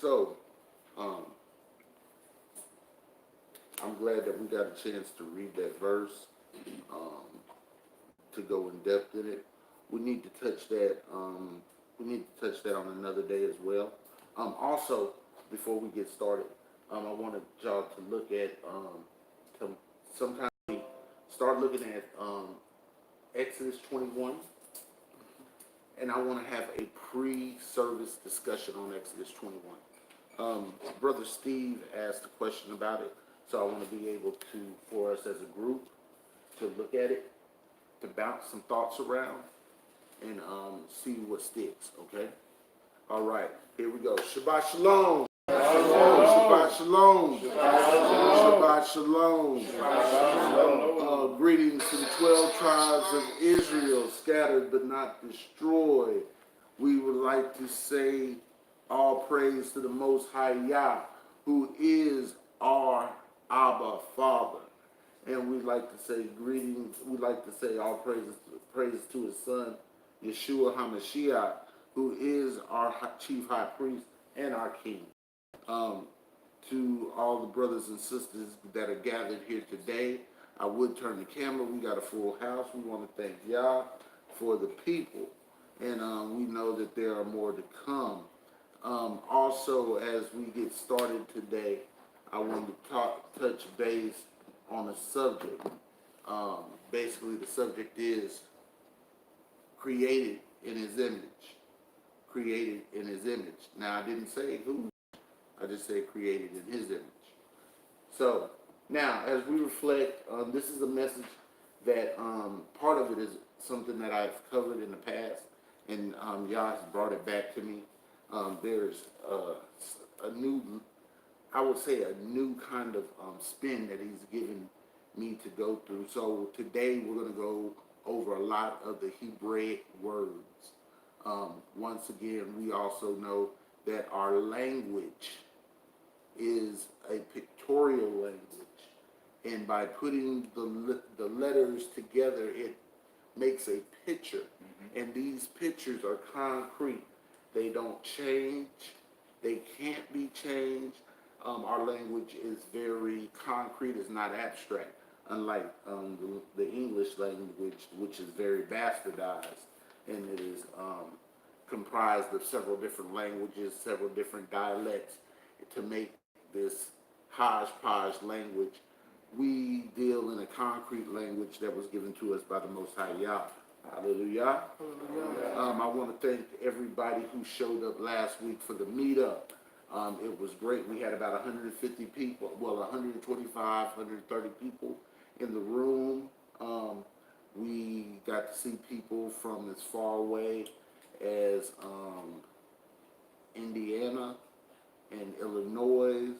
So, um, I'm glad that we got a chance to read that verse, um, to go in depth in it. We need to touch that. We need to touch that on another day as well. Also, before we get started, I wanted y'all to look at to sometimes start looking at Exodus 21, and I want to have a pre-service discussion on Exodus 21. Brother Steve asked a question about it, so I want to be able to, for us as a group, to look at it, to bounce some thoughts around, and see what sticks. Okay. All right. Here we go. Shabbat shalom. Shabbat shalom. Shabbat shalom. Greetings to the 12 tribes of Israel, scattered but not destroyed. We would like to say all praise to the Most High Yah, who is our Abba Father. And we'd like to say greetings. We'd like to say all praise to His Son, Yeshua HaMashiach, who is our chief high priest and our king. To all the brothers and sisters that are gathered here today, I would turn the camera. We got a full house. We want to thank Yah for the people, and we know that there are more to come. Also, as we get started today, I want to touch base on a subject. Basically, the subject is created in His image. Created in His image. Now, I didn't say who. I just said created in His image. So, now, as we reflect, this is a message that part of it is something that I've covered in the past, and Yah has brought it back to me. There's a new, I would say, a new kind of spin that He's given me to go through. So today we're going to go over a lot of the Hebraic words. Once again, we also know that our language is a pictorial language, and by putting the letters together, it makes a picture. And these pictures are concrete. They don't change. They can't be changed. Our language is very concrete. It's not abstract, unlike the English language, which is very bastardized, and it is comprised of several different languages, several different dialects to make this hodgepodge language. We deal in a concrete language that was given to us by the Most High Yah. Hallelujah. I want to thank everybody who showed up last week for the meetup. It was great. We had about 150 people, well, 125, 130 people in the room. We got to see people from as far away as Indiana and Illinois.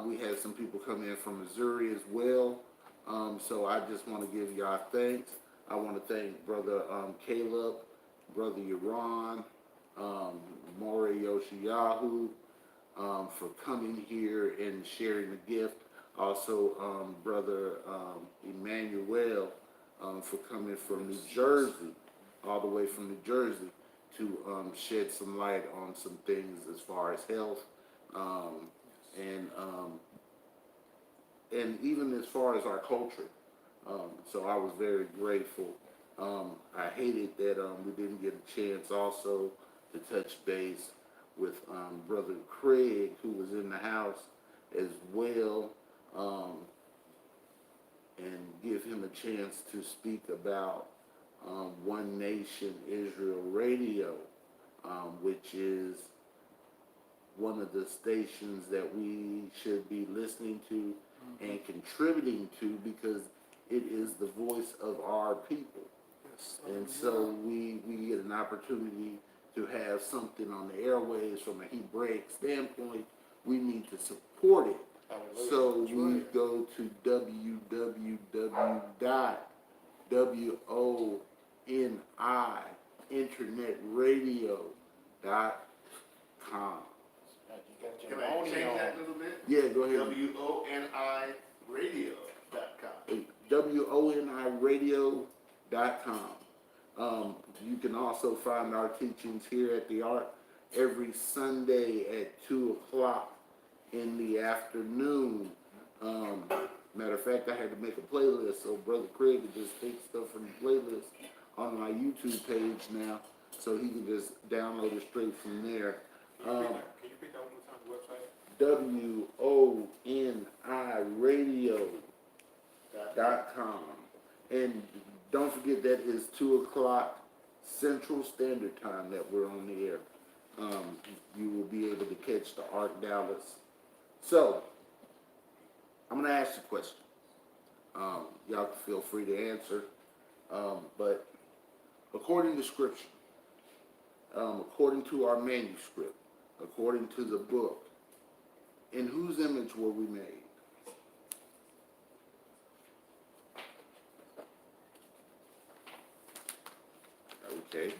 We had some people come in from Missouri as well. So I just want to give y'all thanks. I want to thank Brother Caleb, Brother Yaron, Maury Yoshiyahu, for coming here and sharing the gift. Also, Brother Emmanuel, for coming from New Jersey, all the way from New Jersey, to shed some light on some things as far as health, and even as far as our culture. So I was very grateful. I hated that we didn't get a chance also to touch base with Brother Craig, who was in the house as well, and give him a chance to speak about One Nation Israel Radio, which is one of the stations that we should be listening to and contributing to, because it is the voice of our people. And so we get an opportunity to have something on the airways from a Hebraic standpoint. We need to support it. So we go to www.woniinternetradio.com. Can I change that a little bit? Yeah, go ahead. WONIRadio.com. WONIRadio.com. You can also find our teachings here at the Ark every Sunday at 2 o'clock in the afternoon. Matter of fact, I had to make a playlist, so Brother Craig can just take stuff from the playlist on my YouTube page now, so he can just download it straight from there. Can you repeat that one more time, the website? WONIRadio.com. And don't forget that is 2 o'clock Central Standard Time that we're on the air. You will be able to catch the Ark Dallas. So, I'm going to ask you a question. Y'all can feel free to answer. But according to Scripture, according to our manuscript, according to the book, in whose image were we made? Okay.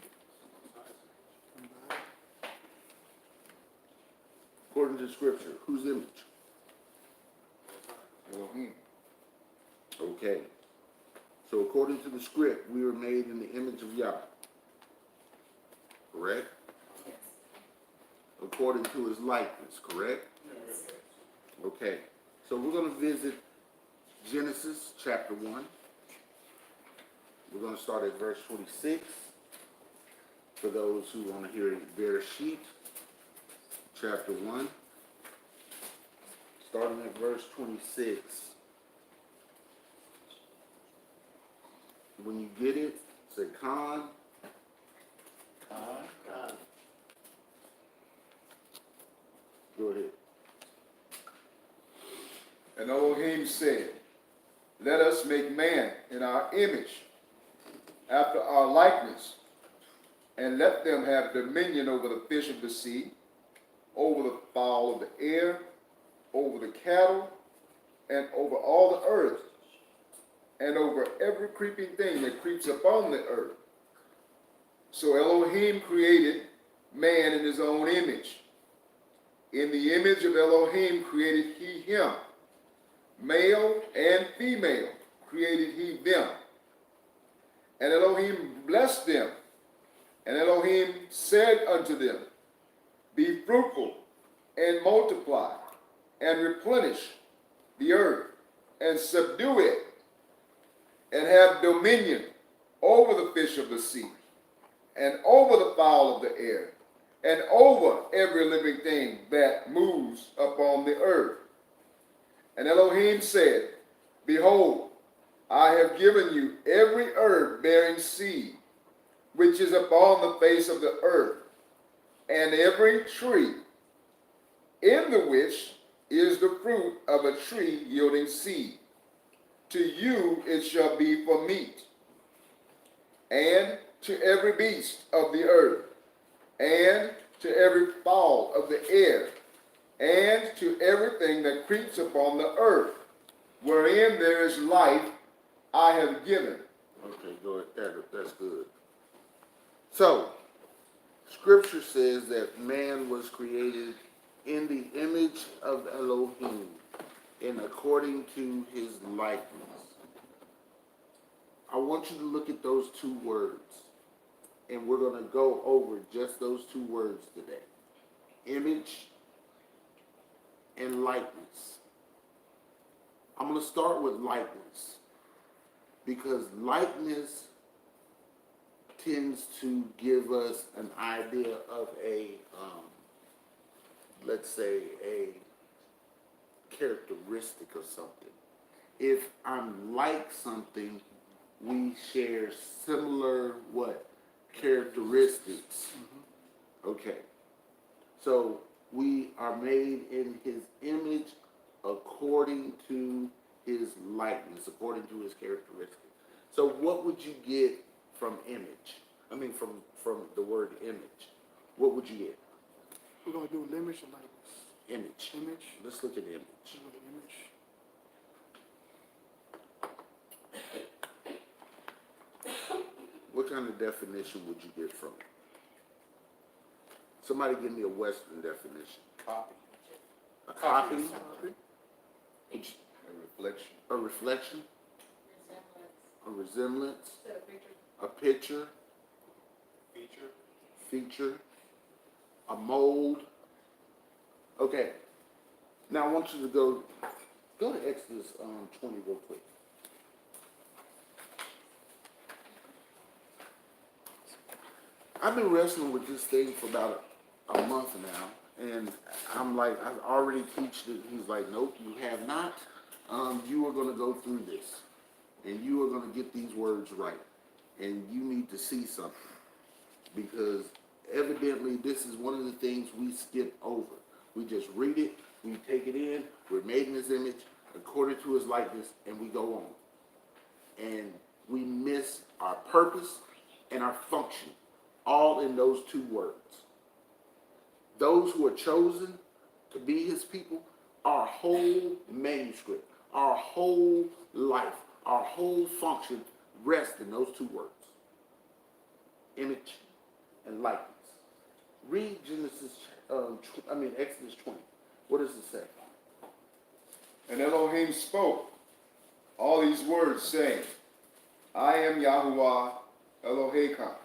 According to Scripture, whose image? Elohim. Okay. So according to the script, we were made in the image of Yah. Correct? Yes. According to his likeness, correct? Yes. Okay. So we're going to visit Genesis chapter 1. We're going to start at verse 26. For those who want to hear Bereshit, chapter 1. Starting at verse 26. When you get it, say Khan. God. Go ahead. And Elohim said, let us make man in our image, after our likeness, and let them have dominion over the fish of the sea, over the fowl of the air, over the cattle, and over all the earth, and over every creeping thing that creeps upon the earth. So Elohim created man in his own image. In the image of Elohim created he him. Male and female created he them. And Elohim blessed them. And Elohim said unto them, be fruitful and multiply and replenish the earth and subdue it, and have dominion over the fish of the sea, and over the fowl of the air, and over every living thing that moves upon the earth. And Elohim said, behold, I have given you every herb bearing seed, which is upon the face of the earth, and every tree, in the which is the fruit of a tree yielding seed. To you it shall be for meat, and to every beast of the earth, and to every fowl of the air, and to everything that creeps upon the earth, wherein there is life, I have given. Okay, go ahead. That's good. So, Scripture says that man was created in the image of Elohim, and according to his likeness. I want you to look at those two words, and we're going to go over just those two words today. Image and likeness. I'm going to start with likeness, because likeness tends to give us an idea of a, let's say, a characteristic of something. If I'm like something, we share similar what? Characteristics. Okay. So we are made in his image according to his likeness, according to his characteristics. So what would you get from image? I mean from the word image. What would you get? We're going to do image or likeness? Image. Image. Let's look at image. Look at image. What kind of definition would you get from it? Somebody give me a Western definition. Copy. A copy? A reflection. A reflection? Resemblance. A resemblance? To a picture. A picture? feature, a mold. Okay. Now I want you to go to Exodus 20 real quick. I've been wrestling with this thing for about a month now, and I'm like, I've already teached it. He's like, nope, you have not. You are going to go through this, and you are going to get these words right, and you need to see something, because evidently this is one of the things we skip over. We just read it, we take it in, we're made in his image, according to his likeness, and we go on. And we miss our purpose and our function, all in those two words. Those who are chosen to be his people, our whole manuscript, our whole life, our whole function rests in those two words. Image and likeness. Read Exodus 20. What does it say? And Elohim spoke all these words, saying, I am Yahuwah Eloheka,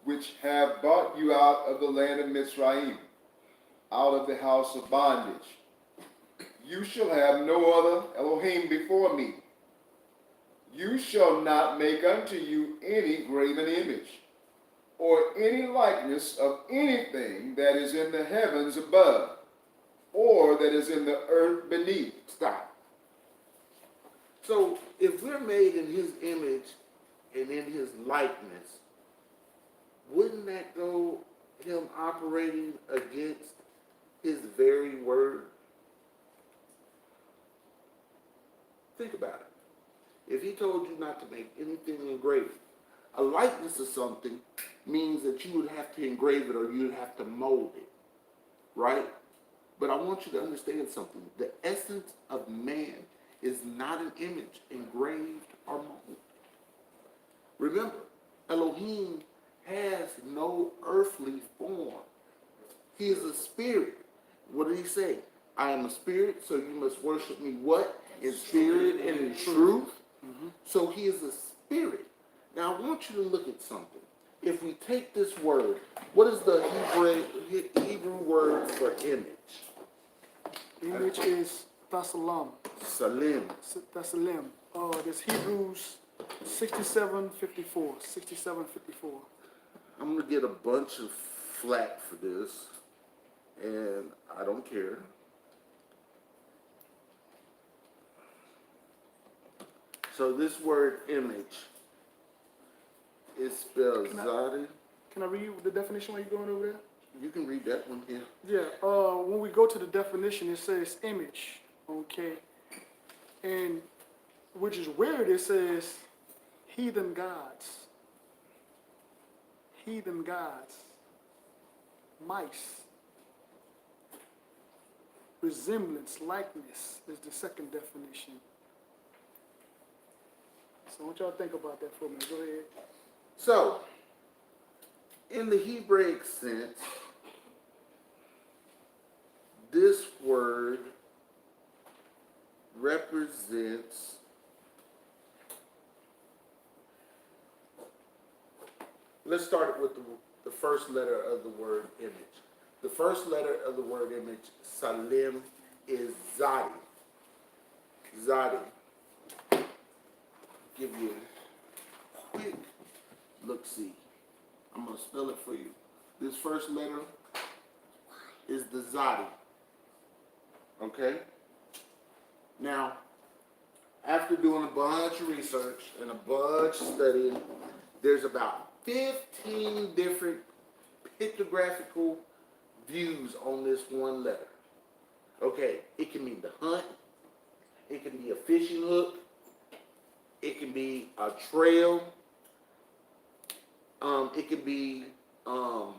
which have brought you out of the land of Mitzrayim, out of the house of bondage. You shall have no other Elohim before me. You shall not make unto you any graven image, or any likeness of anything that is in the heavens above, or that is in the earth beneath. Stop. So, if we're made in his image and in his likeness, wouldn't that go him operating against his very word? Think about it. If he told you not to make anything engraved, a likeness of something means that you would have to engrave it or you would have to mold it, right? But I want you to understand something. The essence of man is not an image engraved or molded. Remember, Elohim has no earthly form. He is a spirit. What did he say? I am a spirit, so you must worship me what? In spirit and in truth. So he is a spirit. Now I want you to look at something. If we take this word, what is the Hebrew word for image? Image is Thasalam. Salim. Thasalim. That's Hebrews 67:54. 67:54. I'm going to get a bunch of flack for this, and I don't care. So this word image is spelled Zadi. Can I read you the definition while you're going over there? You can read that one here. Yeah, when we go to the definition, it says image, okay? And which is weird, it says heathen gods. Heathen gods. Mice. Resemblance, likeness is the second definition. So I want y'all to think about that for a minute. Go ahead. So, in the Hebraic sense, this word represents let's start with the first letter of the word image. The first letter of the word image, Salim, is Zadi. Zadi. Give you a quick look-see. I'm going to spell it for you. This first letter is the Zadi. Okay? Now, after doing a bunch of research and a bunch of studying, there's about 15 different pictographical views on this one letter. Okay, it can mean to hunt. It can be a fishing hook. It can be a trail. It could be a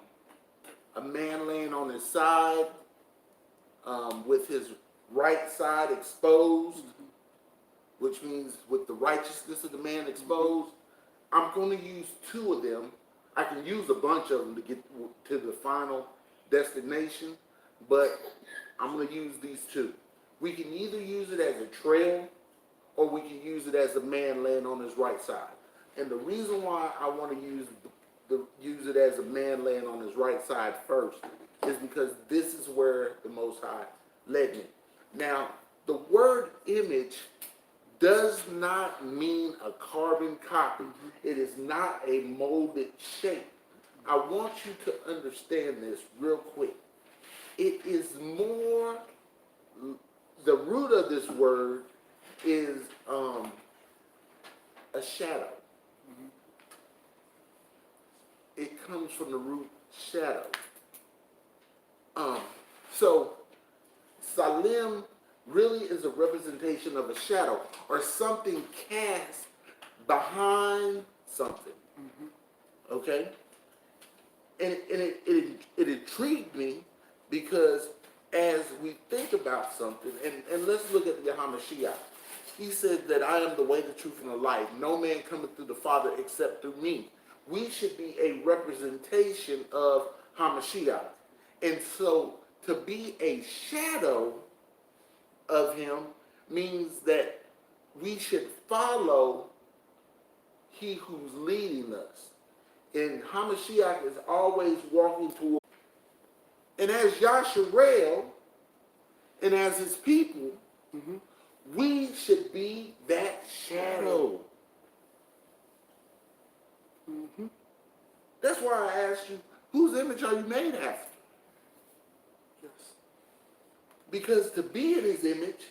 man laying on his side with his right side exposed, which means with the righteousness of the man exposed. I'm going to use two of them. I can use a bunch of them to get to the final destination, but I'm going to use these two. We can either use it as a trail or we can use it as a man laying on his right side. And the reason why I want to use use it as a man laying on his right side first is because this is where the Most High led me. Now, the word image does not mean a carbon copy. It is not a molded shape. I want you to understand this real quick. It is more, the root of this word is a shadow. It comes from the root shadow. So Salim really is a representation of a shadow or something cast behind something. Okay? And it intrigued me because as we think about something, and let's look at Yahsara'al. He said that I am the way, the truth, and the life. No man cometh through the Father except through me. We should be a representation of Hamashiach. And so to be a shadow of him means that we should follow he who's leading us. And Hamashiach is always walking toward. And as Yahsara'al and as his people, we should be that shadow. That's why I asked you, whose image are you made after? Yes. Because to be in his image,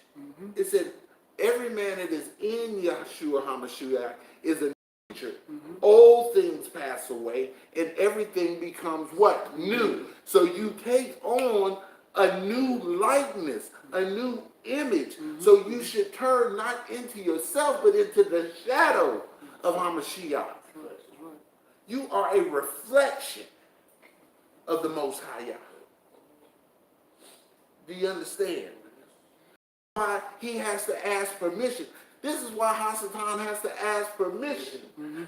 it said, every man that is in Yahshua HaMashiach is a nature. Old things pass away, and everything becomes what? New. So you take on a new likeness, a new image. So you should turn not into yourself, but into the shadow of HaMashiach. You are a reflection of the Most High Yah. Do you understand? Why he has to ask permission. This is why Hasatan has to ask permission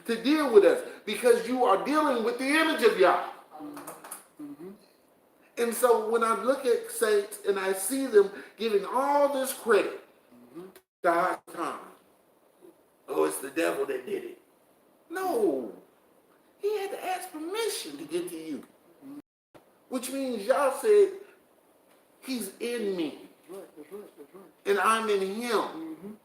to deal with us, because you are dealing with the image of Yah. And so when I look at saints and I see them giving all this credit to Hasatan, oh, it's the devil that did it. No. He had to ask permission to get to you. Which means y'all said, he's in me. That's right. And I'm in him.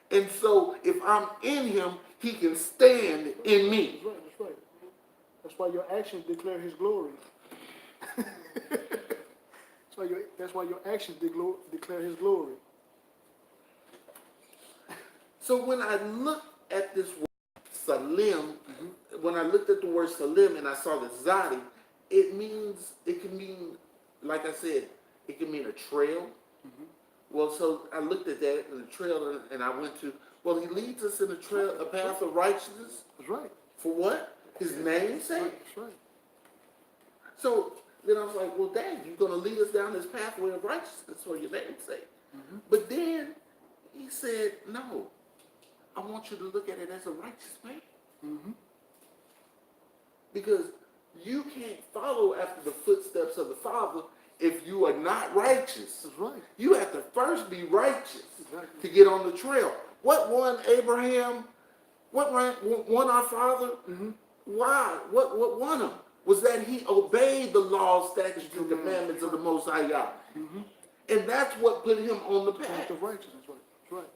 And so if I'm in him, he can stand in me. That's right. That's why your actions declare his glory. That's why your actions declare his glory. So when I look at this word Salim, when I looked at the word Salim and I saw the Zadi, it can mean, like I said, it can mean a trail. Well, so I looked at that in the trail and I went to, well, he leads us in a path of righteousness. That's right. For what? His name's sake. That's right. So then I was like, well, dang, you're going to lead us down this pathway of righteousness for your name's sake. But then he said, no, I want you to look at it as a righteous man. Because you can't follow after the footsteps of the Father if you are not righteous. That's right. You have to first be righteous Exactly. to get on the trail. What won Abraham? What won our father? Why? What won him? Was that he obeyed the laws, statutes, and commandments of the Most High Yah. And that's what put him on the path. Path of righteousness. That's right.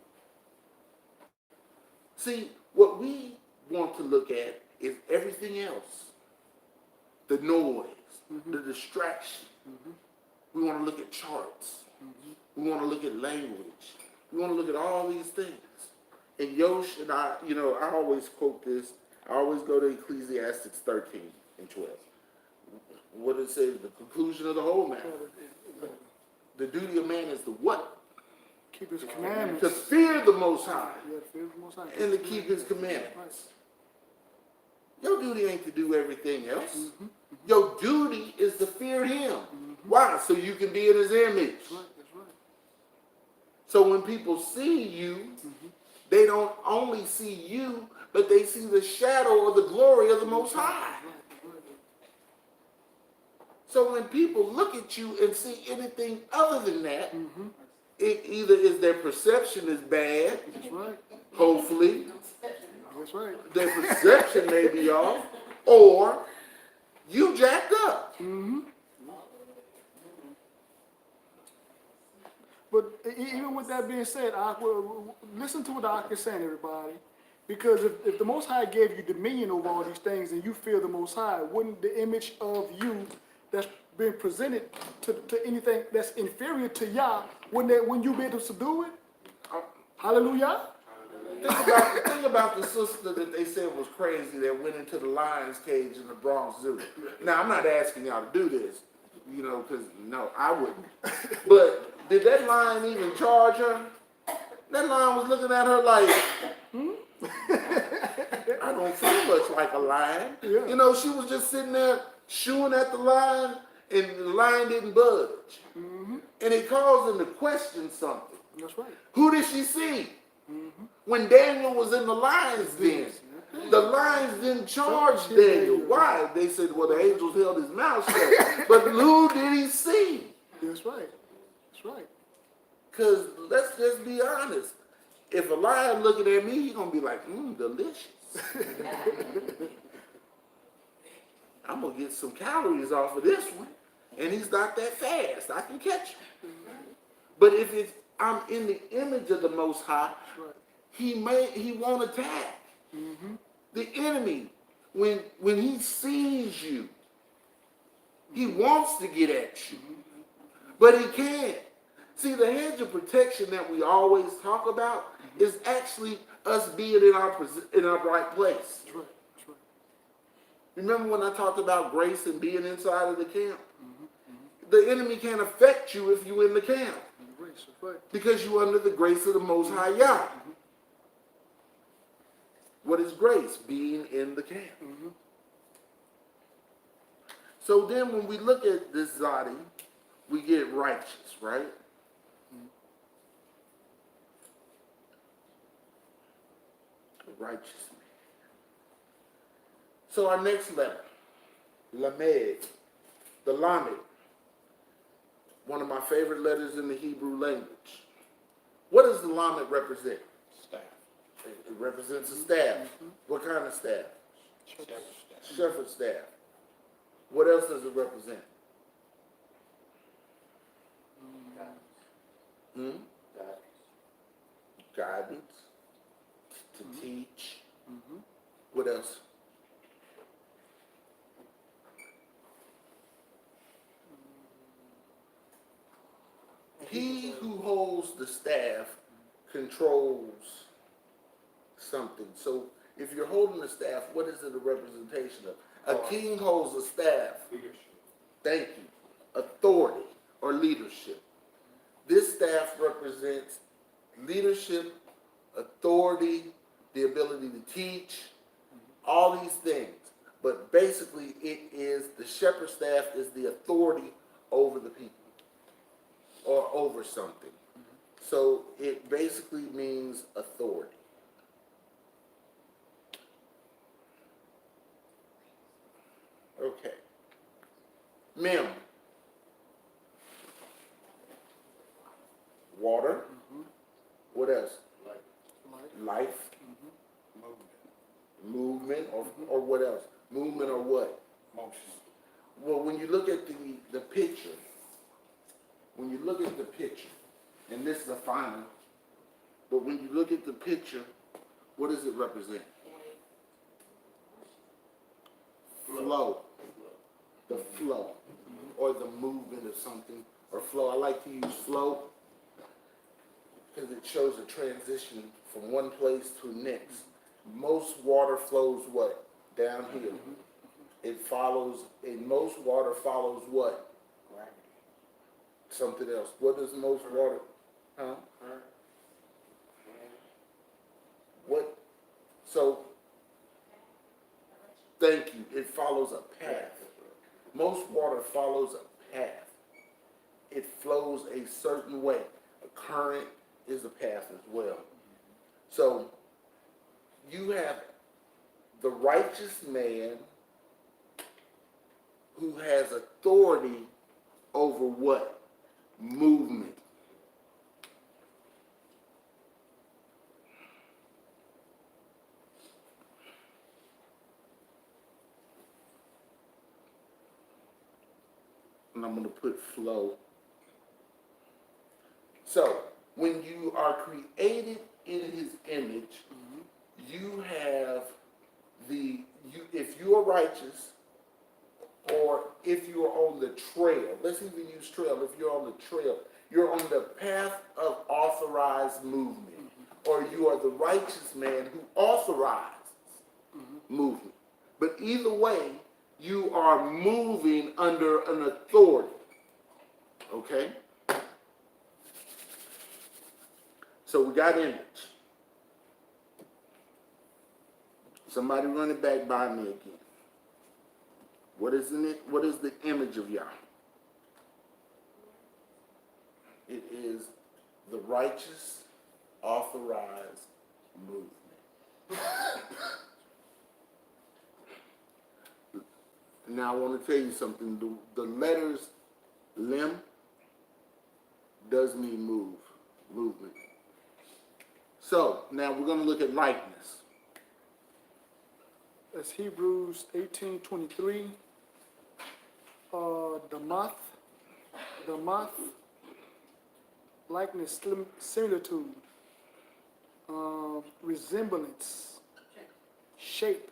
See, what we want to look at is everything else. The noise, the distraction. We want to look at charts. We want to look at language. We want to look at all these things. And Yosh and I, I always quote this. I always go to Ecclesiastes 13 and 12. What it says, the conclusion of the whole matter. The duty of man is to what? Keep his commandments. To fear the Most High. Yeah, fear the Most High. And to keep his commandments. Your duty ain't to do everything else. Your duty is to fear him. Why? So you can be in his image. That's right. So when people see you, they don't only see you, but they see the shadow of the glory of the Most High. So when people look at you and see anything other than that, it either is their perception is bad, That's right. hopefully, That's right. their perception may be off, or you jacked up. But even with that being said, listen to what the Ak is saying, everybody. Because if the Most High gave you dominion over all these things and you fear the Most High, wouldn't the image of you that's been presented to anything that's inferior to Yah, wouldn't you be able to subdue it? Hallelujah. Think about the sister that they said was crazy that went into the lion's cage in the Bronx Zoo. Now, I'm not asking y'all to do this, because, no, I wouldn't. But did that lion even charge her? That lion was looking at her like, I don't feel much like a lion. Yeah. She was just sitting there shooing at the lion, and the lion didn't budge. And it caused him to question something. That's right. Who did she see? When Daniel was in the lion's den, the lions didn't charge Daniel. Why? They said, well, the angels held his mouth shut. But who did he see? That's right. That's right. Because let's just be honest. If a lion looking at me, he's going to be like, delicious. I'm going to get some calories off of this one. And he's not that fast. I can catch him. But if I'm in the image of the Most High, he won't attack. The enemy, when he sees you, he wants to get at you. But he can't. See, the hedge of protection that we always talk about is actually us being in our right place. That's right. That's right. Remember when I talked about grace and being inside of the camp? The enemy can't affect you if you're in the camp. Grace, that's right. Because you're under the grace of the Most High Yah. What is grace? Being in the camp. So then when we look at this Zadi, we get righteous, right? Righteous man. So our next letter, Lamed, the Lamed, one of my favorite letters in the Hebrew language. What does the Lamed represent? Staff. It represents a staff. What kind of staff? Shepherd's staff. Shepherd's staff. What else does it represent? Guidance. To teach. What else? He who holds the staff controls something. So if you're holding the staff, what is it a representation of? A king holds a staff. Leadership. Thank you. Authority or leadership. This staff represents leadership, authority, the ability to teach, all these things. But basically it is, the shepherd staff is the authority over the people or over something. So it basically means authority. Okay. Mem. Water. What else? Life. Movement or what else? Movement or what? Motion. Well, when you look at the picture, and this is the final, but when you look at the picture, what does it represent? Flow. The flow. Or the movement of something, or flow. I like to use flow because it shows a transition from one place to the next. Most water flows what? Downhill. It follows, and most water follows what? Gravity. Something else. What does most water? Huh? What? So, thank you. It follows a path. Most water follows a path. It flows a certain way. A current is a path as well. So, you have the righteous man who has authority over what? Movement. and I'm gonna put flow. So, when you are created in his image, you have if you are righteous, or if you're on the trail, let's even use trail, if you're on the trail, you're on the path of authorized movement, or you are the righteous man who authorizes movement. But either way, you are moving under an authority, okay? So we got image. Somebody run it back by me again. What is in it? What is the image of Yah? It is the righteous, authorized movement. Now I want to tell you something. The letters lim does mean movement. So now we're going to look at likeness. That's Hebrews 18:23. The moth, likeness, similitude, resemblance, shape,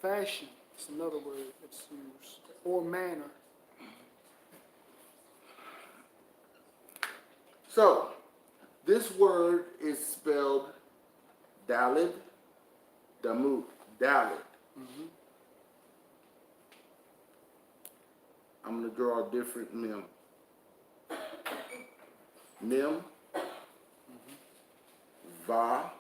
fashion. It's another word that's used, or manner. So this word is spelled Dalid, Damut, Dalid. I'm going to draw a different mem. Mem, Va,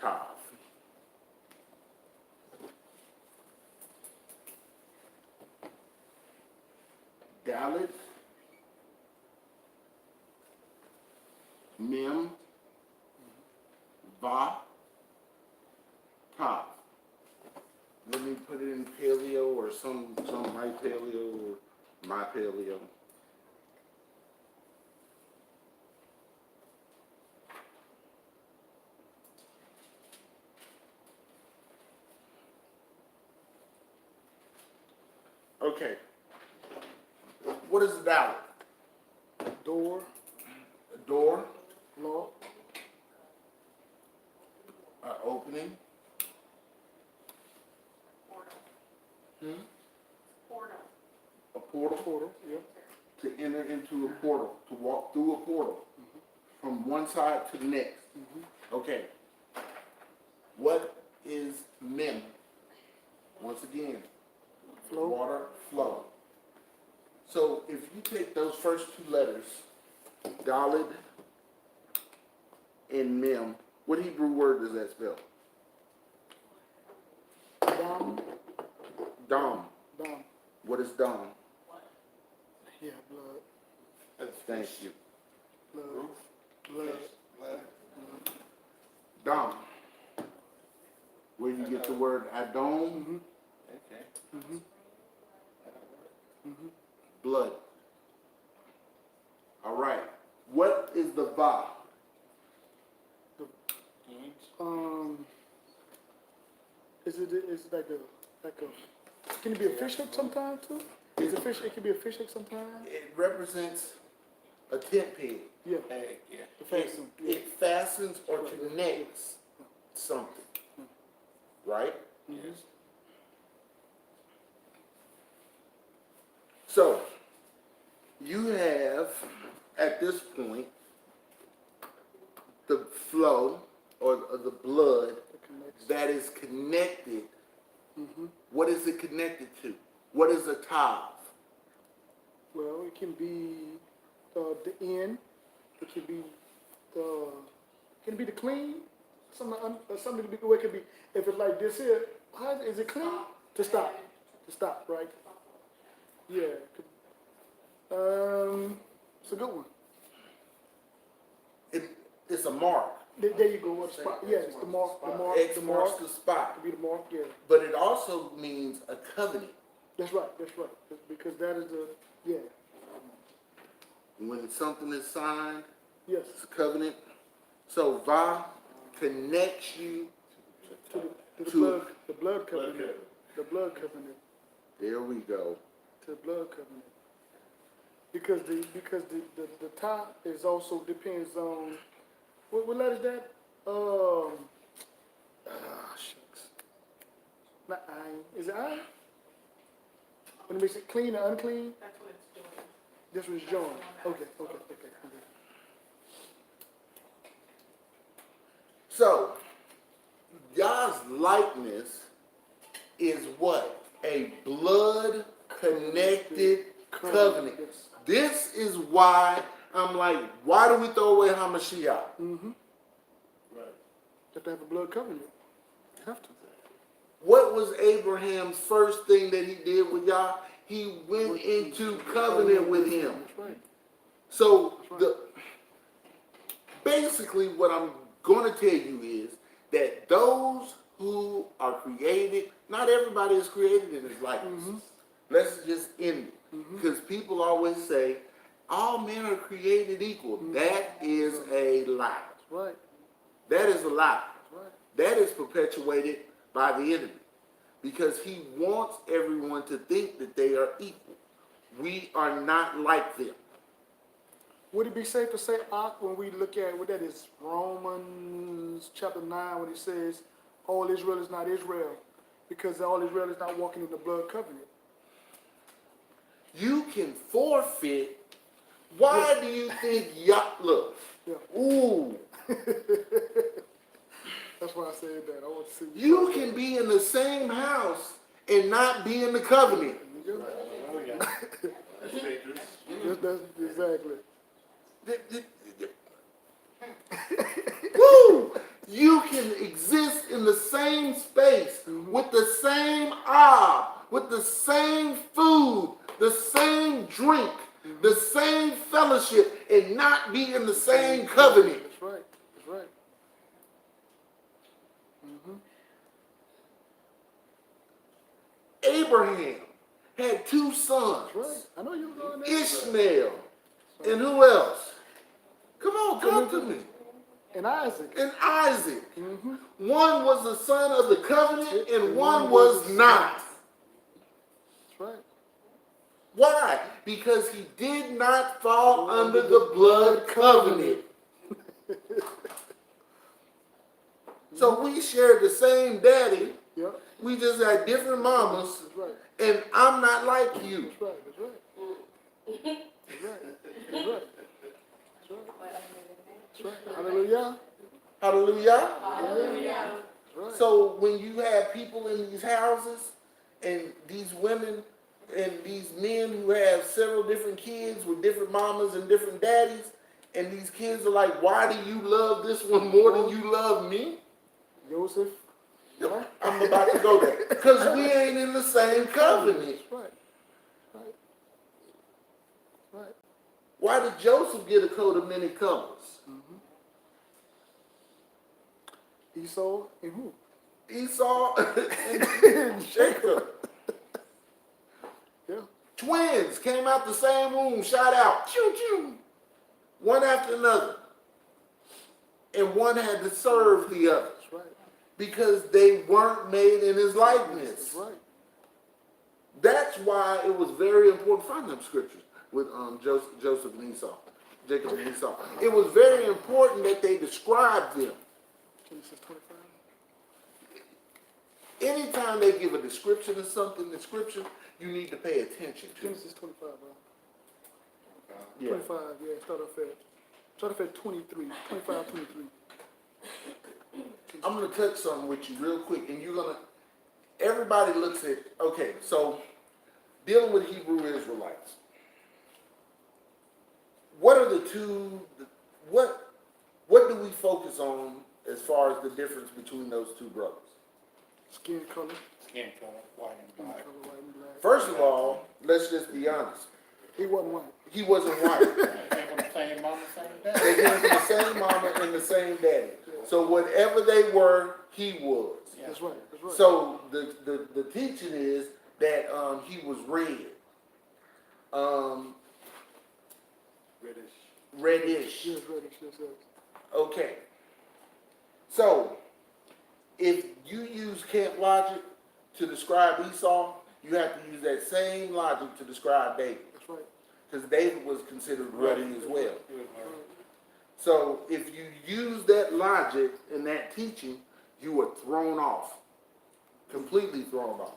Tav. Dalit, Mem, Va, Tav. Let me put it in paleo or some my paleo or my paleo. Okay. What is a Dalit? Door, A door, law, an opening. A portal. portal, yeah. To enter into a portal, to walk through a portal from one side to the next. Okay. What is mem? Once again, Flow. water flow. So if you take those first two letters, Dalid and mem, what Hebrew word does that spell? Dam, Dom. dam. What is Dom? Yeah, blood, Thank you. blood. Dom. Where you get the word Adon? Okay. Blood. All right. What is the Va? Is it like a, can it be a fish hook sometime too? Is a fish, it can be a fish hook sometime? It represents a tent peg. Yeah, Hey, yeah. the fasten, yeah. It fastens or connects something. Right? Yes. So, you have, at this point, the flow or the blood It connects. that is connected. What is it connected to? What is a tav? Well, it can be the end. It can be the clean. Something to be where it can be. If it's like this here, how is it clean? To stop. To stop, right? Yeah. It's a good one. It's a mark. There you go. What spot? Yeah, it's the mark. The mark. X The marks mark. the spot. To be the mark. Yeah. But it also means a covenant. That's right. That's right. Because that is the yeah. When something is signed, Yes, It's a covenant. So Va connects you to the To- blood covenant. The blood covenant. There we go. To the blood covenant. Because the top is also depends on what letter is that? Shucks. Not iron. Is it iron? When it makes it clean or unclean? That's what it's doing. This was joined. Okay. So, Yah's likeness is what? A blood-connected covenant. Yes. This is why I'm like, why do we throw away Hamashiach? Mm-hmm. You have to have a blood covenant. You have to. What was Abraham's first thing that he did with Yah? He went into covenant with him. That's right. So basically what I'm going to tell you is that those who are created, not everybody is created in his likeness. Mm-hmm. Let's just end it. Because people always say, all men are created equal. That is a lie. That's right. That is a lie. That's right. That is perpetuated by the enemy. Because he wants everyone to think that they are equal. We are not like them. Would it be safe to say, Ak, when we look at what that is, Romans chapter 9, when it says, all Israel is not Israel, because all Israel is not walking in the blood covenant? You can forfeit. Why do you think look? Yeah. Ooh. That's why I said that. I want to see. You can be in the same house and not be in the covenant. That's exactly. Woo! You can exist in the same space with the same with the same food, the same drink, the same fellowship, and not be in the same covenant. That's right. That's right. Abraham had two sons, That's right. I know you're going there. Ishmael, and who else? Come on, come to me. And Isaac. And Isaac. One was the son of the covenant and one was not. That's right. Why? Because he did not fall under the blood covenant. So we shared the same daddy. Yep. We just had different mamas. That's right. And I'm not like you. That's right. That's right. That's right. That's right. That's right. Hallelujah. Hallelujah. Hallelujah. That's right. So when you have people in these houses and these women and these men who have several different kids with different mamas and different daddies, and these kids are like, why do you love this one more than you love me? Joseph. I'm about to go there. Because we ain't in the same covenant. That's right. Right. Right. Why did Joseph get a coat of many colors? Esau and who? Esau and Jacob. Yeah. Twins came out the same womb, shot out. Choo choo. One after another. And one had to serve the other. That's right. Because they weren't made in his likeness. That's right. That's why it was very important. Find them scriptures with Joseph and Esau. Jacob and Esau. It was very important that they described them. Genesis 25. Anytime they give a description of something in scripture, you need to pay attention to. Genesis 25, bro. Yeah. 25, yeah. Start off at 23. 25, 23. I'm going to touch something with you real quick, and everybody looks at, okay, so dealing with Hebrew Israelites. What are the two, what do we focus on as far as the difference between those two brothers? Skin color. Skin color, white and Skin black. color, white and black. First of all, let's just be honest. He wasn't white. He wasn't white. They came from the same mama, same dad. They came from the same mama and the same daddy. So whatever they were, he was. That's right. That's right. So the teaching is that he was red. Reddish. reddish. Yes, reddish, yes. Okay. So, if you use camp logic to describe Esau, you have to use that same logic to describe David. That's right. Because David was considered ruddy as well. Right. So, if you use that logic and that teaching, you were thrown off. Completely thrown off.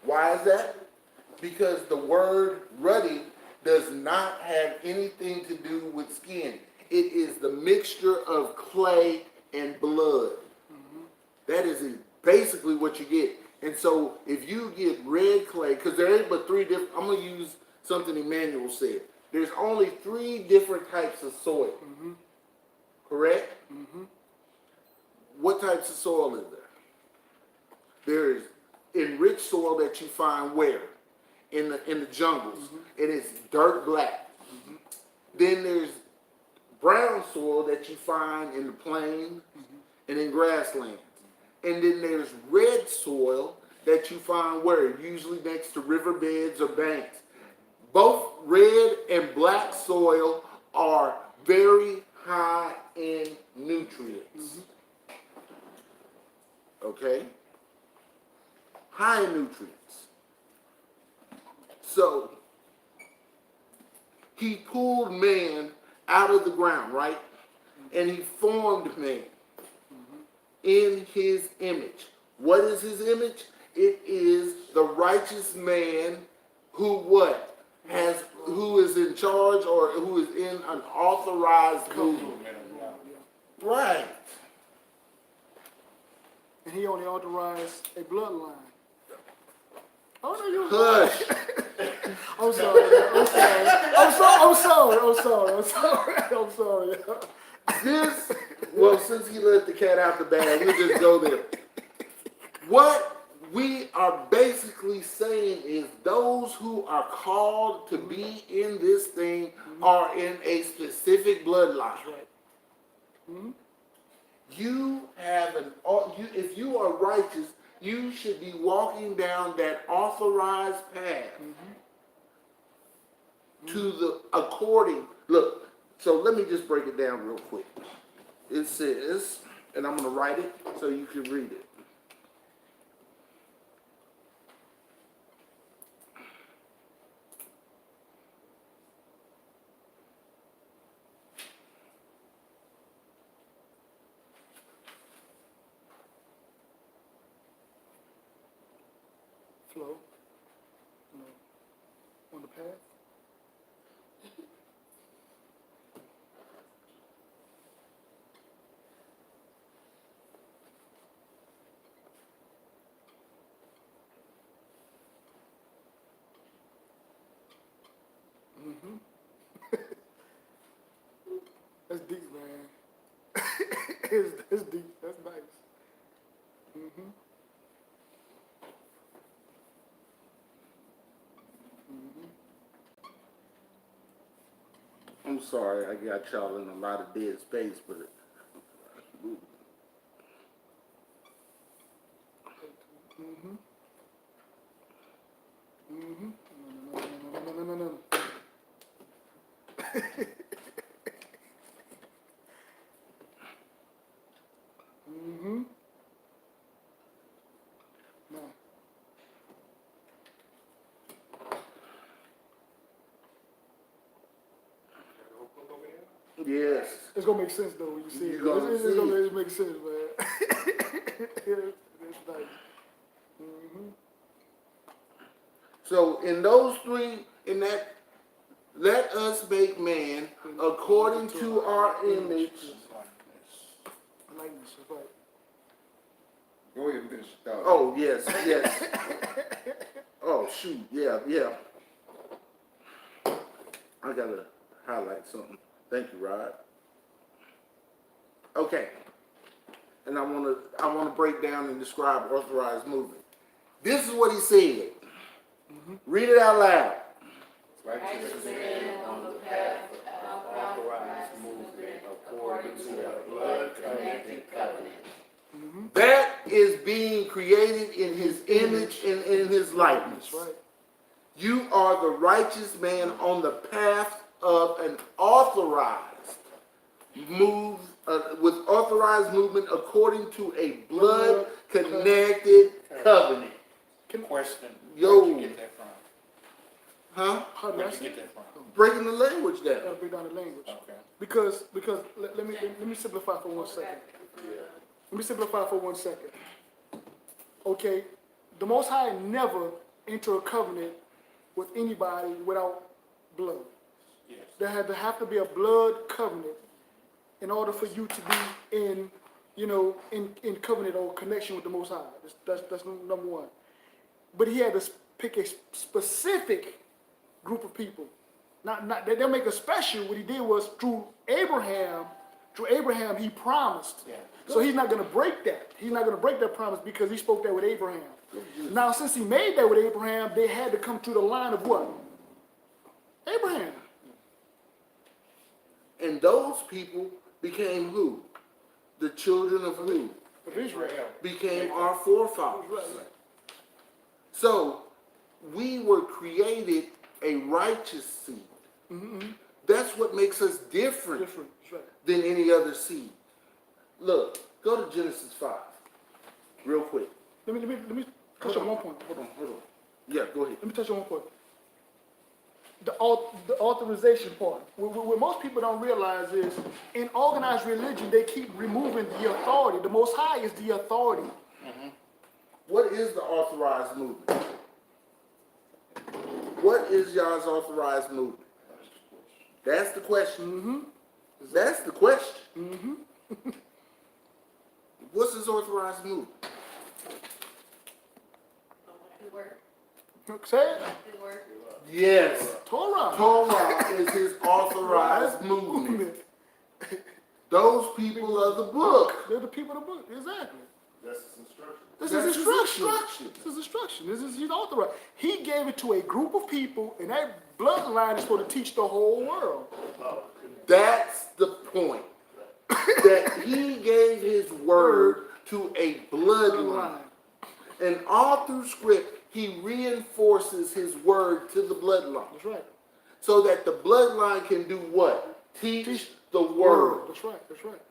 Why is that? Because the word ruddy does not have anything to do with skin. It is the mixture of clay and blood. That is basically what you get. And so if you get red clay, because there ain't but 3 different, I'm going to use something Emmanuel said. There's only 3 different types of soil. Correct? What types of soil is there? There is enriched soil that you find where? In the jungles. And it's dirt black. Then there's brown soil that you find in the plains and in grasslands. And then there's red soil that you find where? Usually next to riverbeds or banks. Both red and black soil are very high in nutrients. Okay? High in nutrients. So, he pulled man out of the ground, right? And he formed man in his image. What is his image? It is the righteous man who what? Who is in charge or who is in an authorized movement. Right. And he only authorized a bloodline. Oh no, you. Hush. I'm sorry. This, well, since he let the cat out the bag, we'll just go there. What we are basically saying is those who are called to be in this thing are in a specific bloodline. You have if you are righteous, you should be walking down that authorized path to the according. Look, so let me just break it down real quick. It says, and I'm going to write it so you can read it. Flow. On the path. That's deep, man. It's deep. That's nice. I'm sorry, I got y'all in a lot of dead space, but No. No. yes. It's gonna make sense though when you see it. You're gonna It's see it. gonna make sense, man. It's nice. So in those 3, in that, let us make man according to our image. I like this. It's like, Go ahead and finish your thought. Oh, yes. Oh, shoot, yeah. I gotta highlight something. Thank you, Rod. Okay. And I wanna break down and describe authorized movement. This is what he said. Read it out loud. Righteous man on the path of authorized movement according to the blood-connected covenant. That is being created in his image and in his likeness. that's right. You are the righteous man on the path of an authorized move, with authorized movement according to a blood-connected covenant. Question. Yo. Where'd you get that from? Huh? How did I Where'd you say? get that from? Breaking the language down. Gotta break down the language. Okay. Because let me simplify for 1 second. Let me simplify for 1 second. Okay, the Most High never enter a covenant with anybody without blood. Yes. There had to have to be a blood covenant in order for you to be in, in covenant or connection with the Most High. That's number one. But he had to pick a specific group of people. Not they'll make a special. What he did was through Abraham, he promised. Yeah. So he's not going to break that. He's not going to break that promise because he spoke that with Abraham. Now, since he made that with Abraham, they had to come through the line of what? Abraham. And those people became who? The children of who? Of Israel. Became our forefathers. So we were created a righteous seed. That's what makes us different Different. That's right. than any other seed. Look, go to Genesis 5, real quick. Let me touch on one point. Hold on. Yeah, go ahead. Let me touch on one point. The authorization part. What most people don't realize is in organized religion, they keep removing the authority. The Most High is the authority. What is the authorized movement? What is Yah's authorized movement? That's the question. That's the question. What's his authorized movement? Say it. Yes. Torah. Torah is his authorized movement. Those people of the book. They're the people of the book. Exactly. That's his instruction. This That's is his instruction. instruction. This is instruction. This is he's authorized. He gave it to a group of people, and that bloodline is supposed to teach the whole world. That's the point. That he gave his word to a bloodline. And all through script, he reinforces his word to the bloodline. That's right. So that the bloodline can do what? Teach the word. That's right. That's right.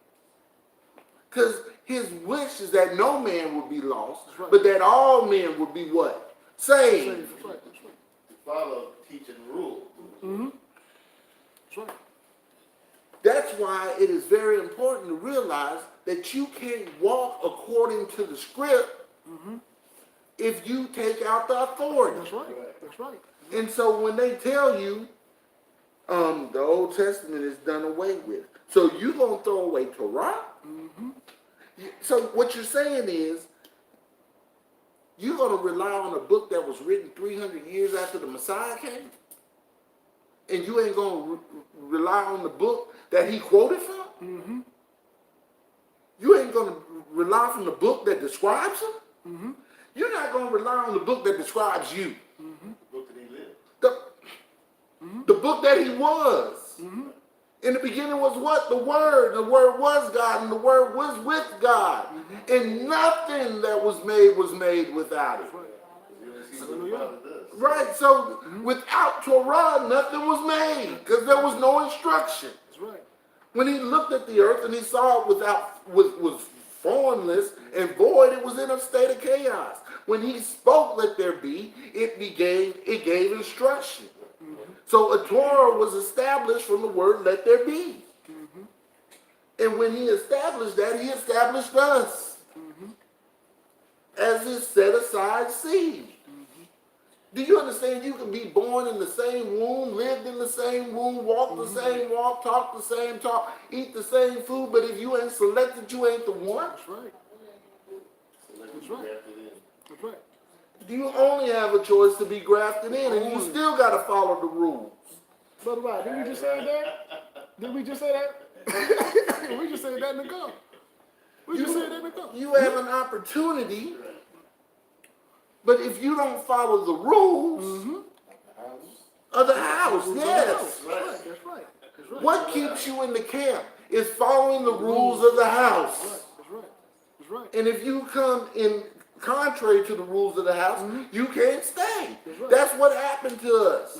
Because his wish is that no man would be lost, That's right. but that all men would be what? Saved. That's right. That's right. To follow teaching rule. That's right. That's why it is very important to realize that you can't walk according to the script if you take out the authority. That's right. That's right. And so when they tell you the Old Testament is done away with, so you gonna throw away Torah? So what you're saying is you're gonna rely on a book that was written 300 years after the Messiah came, and you ain't gonna rely on the book that he quoted from? You ain't gonna rely on the book that describes him? You're not gonna rely on the book that describes you. The book that he lived. The book that he was. In the beginning was what? The Word. The Word was God, and the Word was with God. And nothing that was made without it. Right, so without Torah, nothing was made, because there was no instruction. That's right. When he looked at the earth and he saw it was formless and void, it was in a state of chaos. When he spoke, let there be, it gave instruction. So a Torah was established from the word let there be. And when he established that, he established us as his set aside seed. Do you understand? You can be born in the same womb, lived in the same womb, walk the same walk, talk the same talk, eat the same food, but if you ain't selected, you ain't the one. That's right. That's right. That's right. You only have a choice to be grafted in, and you still got to follow the rules. Brother Rod, didn't we just say that? Did we just say that? We just said that in the car. We just said that in the car. You have an opportunity, but if you don't follow the rules of the house, yes. That's right. That's right. That's right. What keeps you in the camp is following the rules of the house. That's right. That's right. And if you contrary to the rules of the house, you can't stay. That's right. That's what happened to us.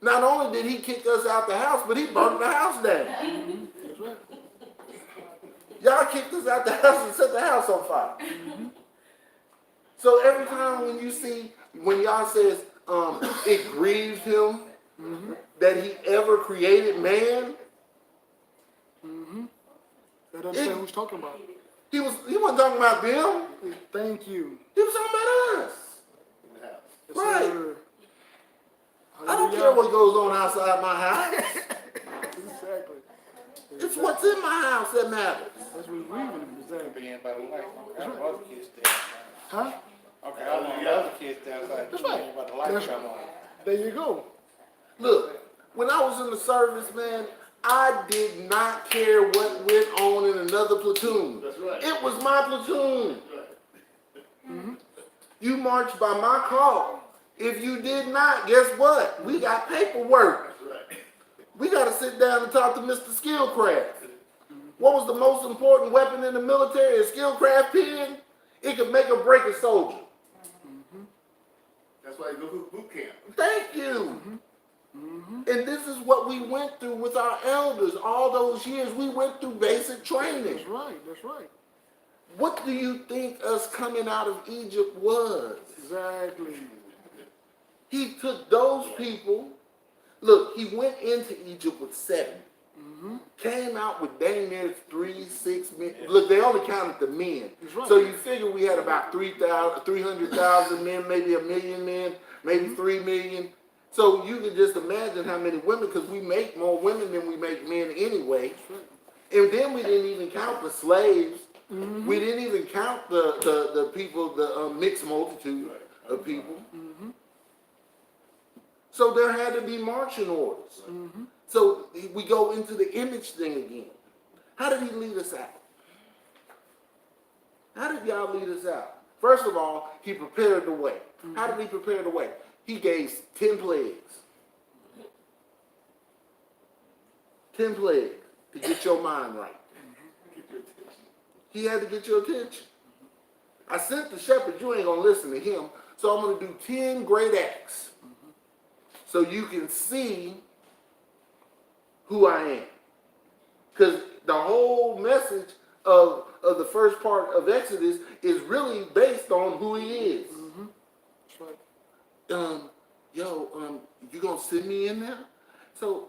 Not only did he kick us out the house, but he burned the house down. That's right. Y'all kicked us out the house and set the house on fire. So every time when you see, when y'all says it grieves him that he ever created man, I don't understand who's talking about. he wasn't talking about them. Thank you. He was talking about us. Yes, Right. sir. I don't care what goes on outside my house. Exactly. It's what's in my house that matters. That's what we're reading. Exactly. Being by the light. Okay, I know other kids stay outside. Huh? Okay, I know the other kids stay outside. That's right. Being by the light That's- come on. There you go. Look, when I was in the service, man, I did not care what went on in another platoon. That's right. It was my platoon. Right. You marched by my call. If you did not, guess what? We got paperwork. That's right. We got to sit down and talk to Mr. Skillcraft. What was the most important weapon in the military? A Skillcraft pen? It could make or break a soldier. That's why you go to boot camp. Thank you. And this is what we went through with our elders. All those years, we went through basic training. That's right. That's right. What do you think us coming out of Egypt was? Exactly. He took those people. Look, he went into Egypt with 7. Came out with dang near 3-6 men. Look, they only counted the men. That's right. So you figure we had about 300,000 men, maybe 1 million men, maybe 3 million. So you can just imagine how many women, because we make more women than we make men anyway. And then we didn't even count the slaves. We didn't even count the people, the mixed multitude of people. So there had to be marching orders. So we go into the image thing again. How did he lead us out? How did y'all lead us out? First of all, he prepared the way. How did he prepare the way? He gave 10 plagues. 10 plagues to get your mind right. He had to get your attention. I sent the shepherd, you ain't gonna listen to him, so I'm gonna do 10 great acts. So you can see who I am. Because the whole message of the first part of Exodus is really based on who he is. That's right. You gonna send me in there? So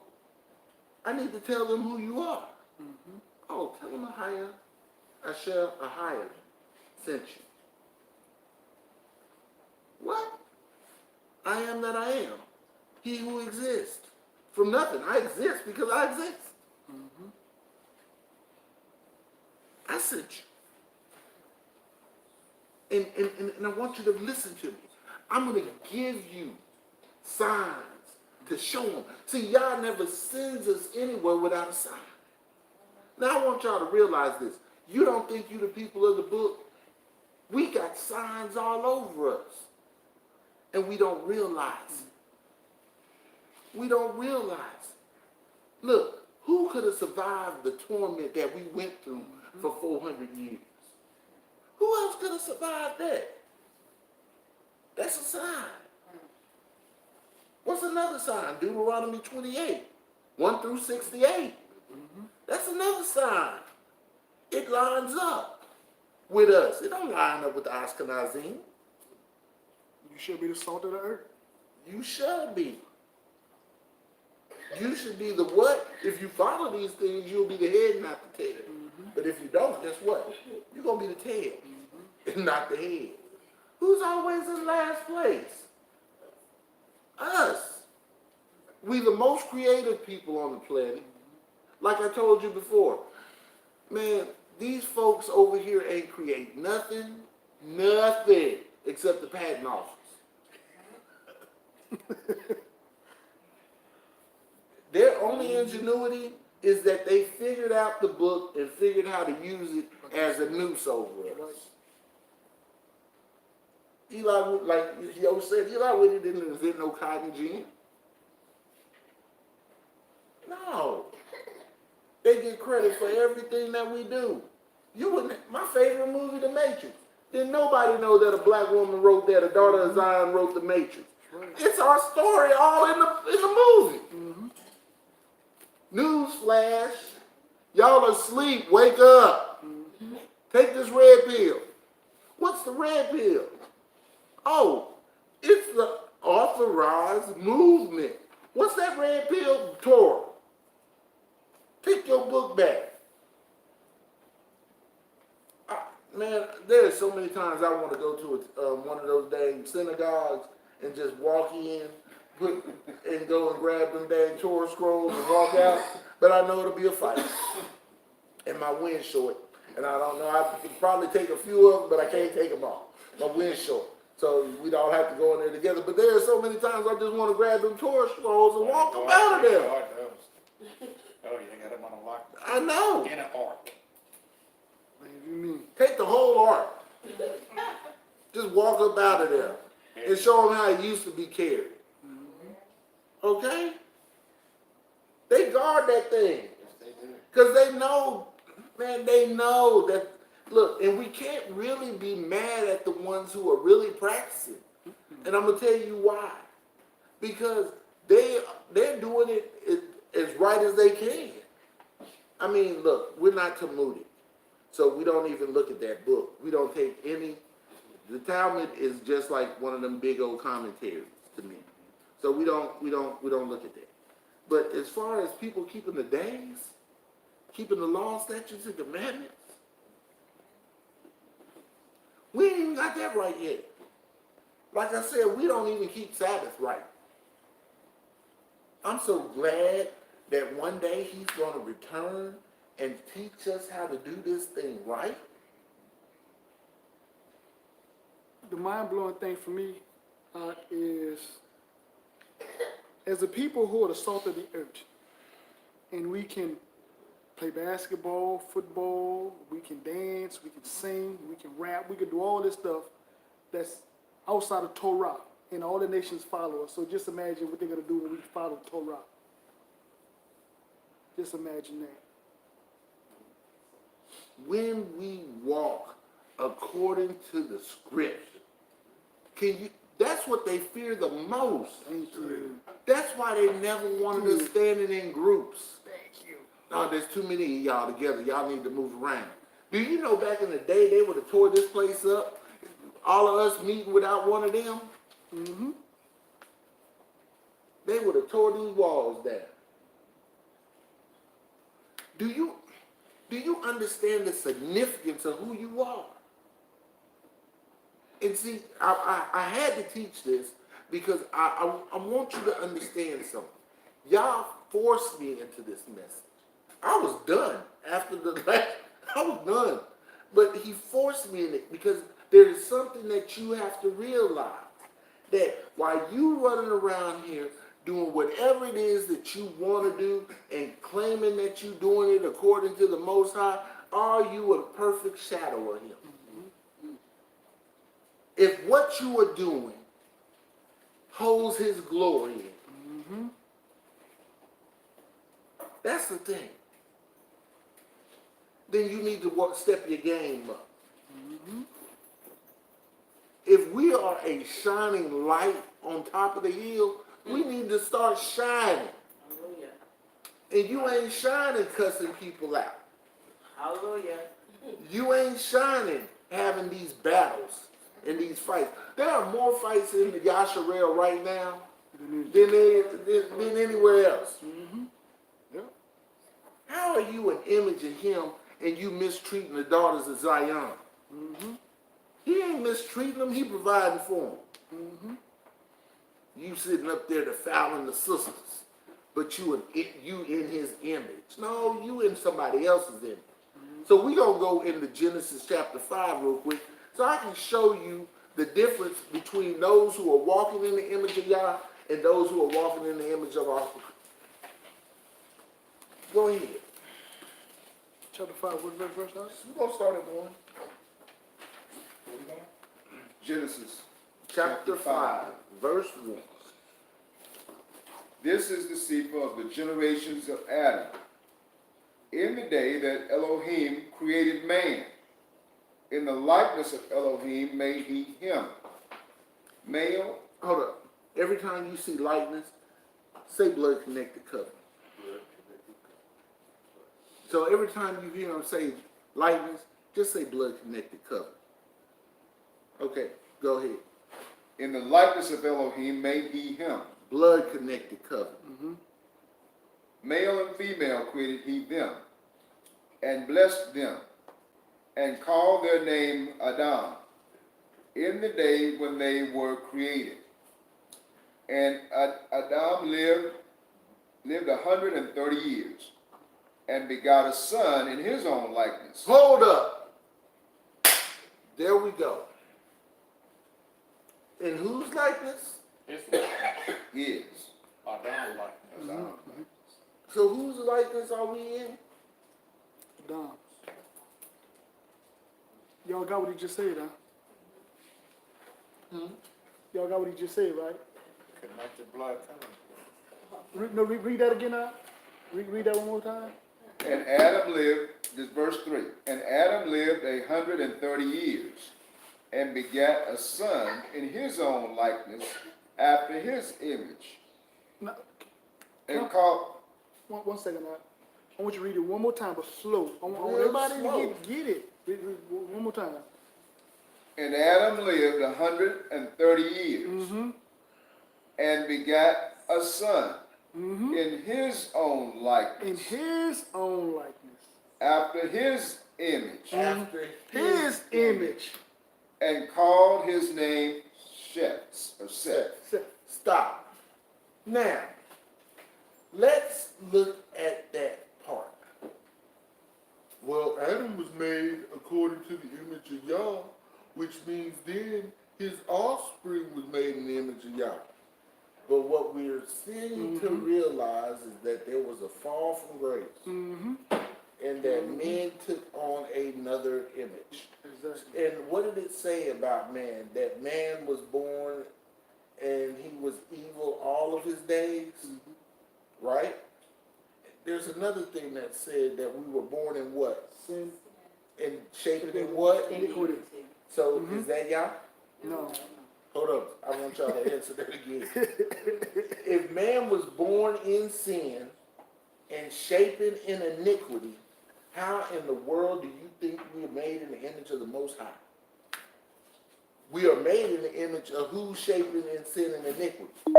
I need to tell them who you are. Oh, tell them Yahsara'al sent you. What? I am that I am. He who exists. From nothing. I exist because I exist. I sent you. And I want you to listen to me. I'm going to give you signs to show them. See, Yah never sends us anywhere without a sign. Now I want y'all to realize this. You don't think you the people of the book? We got signs all over us. And we don't realize. We don't realize. Look, who could have survived the torment that we went through for 400 years? Who else could have survived that? That's a sign. What's another sign? Deuteronomy 28, 1 through 68. That's another sign. It lines up with us. It don't line up with the Ashkenazim. You should be the salt of the earth. You shall be. You should be the what? If you follow these things, you'll be the head, not the tail. But if you don't, guess what? You're going to be the tail and not the head. Who's always in last place? Us. We the most creative people on the planet. Like I told you before, man, these folks over here ain't create nothing, except the patent office. Their only ingenuity is that they figured out the book and figured how to use it as a noose over us. Eli, like Yo said, Eli Whitney didn't invent no cotton gin. No. They get credit for everything that we do. You wouldn't. My favorite movie, The Matrix. Then nobody know that a black woman wrote that, a daughter of Zion wrote The Matrix. It's our story all in the movie. Newsflash, y'all asleep, wake up. Take this red pill. What's the red pill? Oh, it's the authorized movement. What's that red pill? Torah. Take your book back. Man, there's so many times I want to go to one of those dang synagogues and just walk in, and go and grab them dang Torah scrolls and walk out. But I know it'll be a fight. And my wind's short. And I don't know, I could probably take a few of them, but I can't take them all. My wind's short. So we'd all have to go in there together. But there are so many times I just want to grab them Torah scrolls and walk them out of there. Oh, you got them on a lock. I know. In an ark. What do you mean? Take the whole ark. Just walk up out of there and show them how it used to be carried. Okay? They guard that thing. Because they know, man, they know that, look, and we can't really be mad at the ones who are really practicing. And I'm going to tell you why. Because they're doing it as right as they can. I mean, look, we're not Talmudic. So we don't even look at that book. We don't take any. The Talmud is just like one of them big old commentaries to me. So we don't look at that. But as far as people keeping the days, keeping the law, statutes, and commandments, we ain't even got that right yet. Like I said, we don't even keep Sabbath right. I'm so glad that one day he's going to return and teach us how to do this thing right. The mind-blowing thing for me is, as a people who are the salt of the earth, and we can play basketball, football, we can dance, we can sing, we can rap, we can do all this stuff that's outside of Torah, and all the nations follow us. So just imagine what they're going to do when we follow Torah. Just imagine that. When we walk according to the script, that's what they fear the most. Thank you. That's why they never wanted us standing in groups. Thank you. No, there's too many of y'all together. Y'all need to move around. Do you know back in the day they would have tore this place up? All of us meeting without one of them? Mm-hmm. They would have tore these walls down. Do you understand the significance of who you are? And see, I had to teach this because I want you to understand something. Y'all forced me into this message. I was done after I was done. But he forced me in it because there is something that you have to realize. That while you running around here doing whatever it is that you want to do and claiming that you're doing it according to the Most High, are you a perfect shadow of him? If what you are doing holds his glory in, that's the thing. Then you need to step your game up. If we are a shining light on top of the hill, we need to start shining. Hallelujah. And you ain't shining cussing people out. Hallelujah. You ain't shining having these battles and these fights. There are more fights in the Yahsara'al right now than anywhere else. Yeah. How are you an image of him and you mistreating the daughters of Zion? He ain't mistreating them, he providing for them. You sitting up there defiling the sisters, but you in his image. No, you in somebody else's image. So we're going to go into Genesis chapter 5 real quick so I can show you the difference between those who are walking in the image of Yah and those who are walking in the image of our. Go ahead. Chapter 5, what verse now? We're going to start at 1. Genesis Chapter 5, verse 1. This is the sequel of the generations of Adam. In the day that Elohim created man, In the likeness of Elohim made he him. Male, Hold up. Every time you see likeness, say blood connected covenant. So every time you hear him say likeness, just say blood connected covenant. Okay, go ahead. in the likeness of Elohim made he him. Blood connected covenant. Male and female created he them, and blessed them, and called their name Adam, in the day when they were created. And Adam lived 130 years, and begot a son in his own likeness. Hold up. There we go. In whose likeness? His likeness, His. Adam likeness. So whose likeness are we in? Dom. Y'all got what he just said, huh? Y'all got what he just said, right? Connected blood covenant. Read that again, now. Read that one more time. And Adam lived, this verse 3, and Adam lived 130 years, and begat a son in his own likeness, after his image. Now, And called, one second, now. I want you to read it one more time, but slow. I want Real everybody slow. to get it. Read one more time. and Adam lived 130 years, and begat a son in his own In likeness, his own likeness. after his image, After His image. and called his name Seth, or Seth. Stop. Now, let's look at that part. Well, Adam was made according to the image of Yah, which means then his offspring was made in the image of Yah. But what we're seeing to realize is that there was a fall from grace. And that men took on another image. Exactly. And what did it say about man? That man was born and he was evil all of his days, right? There's another thing that said that we were born in what? Sin. And shaped in what? Iniquity. So is that y'all? No. Hold up, I want y'all to answer that again. If man was born in sin and shapen in iniquity, how in the world do you think we are made in the image of the Most High? We are made in the image of who's shapen in sin and iniquity. My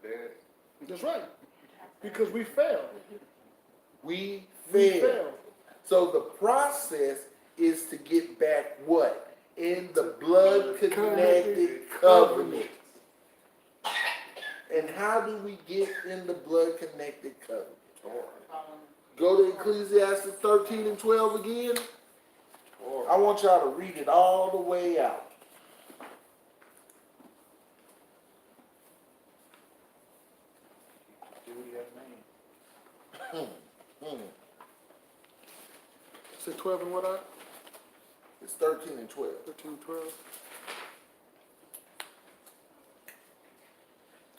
dad. That's right. Because we fell. We We fail. fell. So the process is to get back what? In the blood connected covenant. And how do we get in the blood connected covenant? Go to Ecclesiastes 13 and 12 again. I want y'all to read it all the way out. Duty of man. Say 12 and what? It's 13 and 12. 13, 12.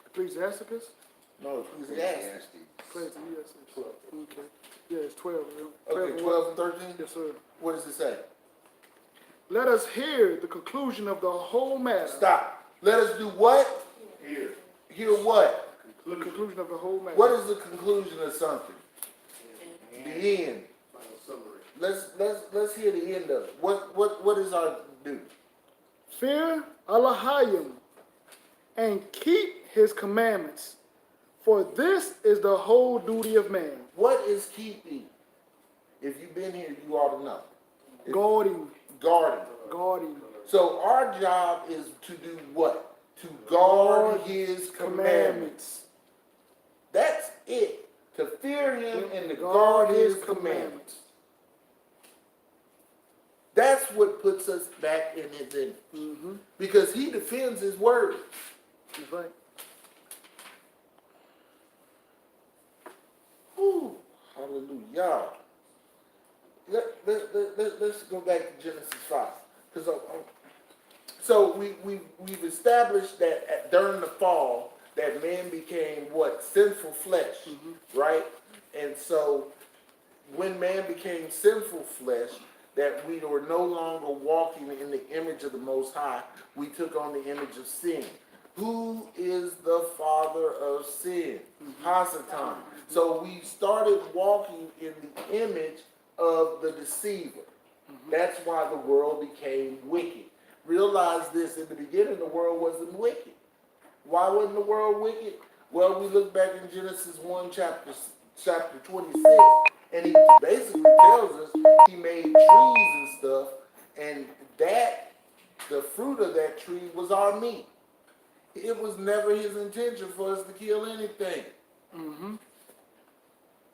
Ecclesiasticus? No, Ecclesiastes. Ecclesiastes. Okay. Yeah, it's 12. Okay, and 12 and 13? Yes, sir. What does it say? Let us hear the conclusion of the whole matter. Stop. Let us do what? Here. Hear what? The conclusion of the whole matter. What is the conclusion of something? The end. Final summary. Let's hear the end of it. What is our due? Fear Elohim and keep his commandments, for this is the whole duty of man. What is keeping? If you've been here, you ought to know. Guarding. Guarding. Guarding. So our job is to do what? To guard his commandments. That's it. To fear him and to guard his commandments. That's what puts us back in his image. Because he defends his word. That's right. Whew, hallelujah. Let's go back to Genesis 5. So we've established that during the fall, that man became what? Sinful flesh, right? And so when man became sinful flesh, that we were no longer walking in the image of the Most High. We took on the image of sin. Who is the father of sin? Hasatan. So we started walking in the image of the deceiver. That's why the world became wicked. Realize this, in the beginning the world wasn't wicked. Why wasn't the world wicked? Well, we look back in Genesis 1, chapter 26, and he basically tells us he made trees and stuff, and that, the fruit of that tree was our meat. It was never his intention for us to kill anything.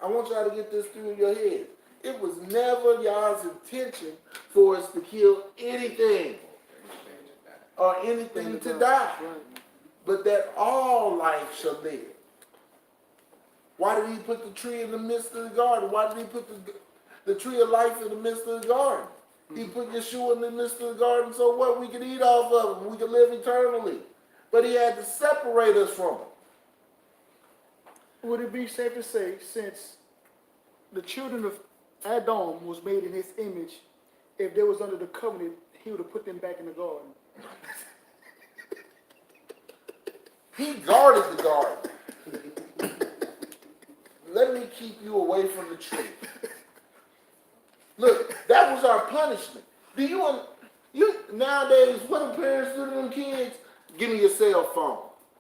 I want y'all to get this through your head. It was never y'all's intention for us to kill anything or anything to die, but that all life shall live. Why did he put the tree in the midst of the garden? Why did he put the tree of life in the midst of the garden? He put Yeshua in the midst of the garden so what? We could eat off of him. We could live eternally. But he had to separate us from him. Would it be safe to say, since the children of Adam was made in his image, if they was under the covenant, he would have put them back in the garden? He guarded the garden. Let me keep you away from the tree. Look, that was our punishment. Do you nowadays, what do parents do to them kids? Give me your cell phone.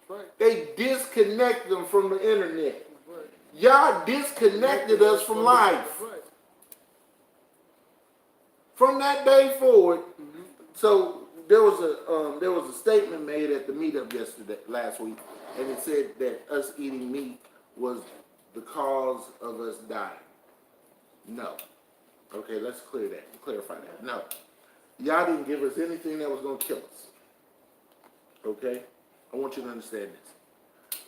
Right. They disconnect them from the internet. Right. Y'all disconnected us from life. Right. From that day forward, so there was a statement made at the meetup last week, and it said that us eating meat was the cause of us dying. No. Okay, let's clarify that. No. Y'all didn't give us anything that was going to kill us. Okay? I want you to understand this.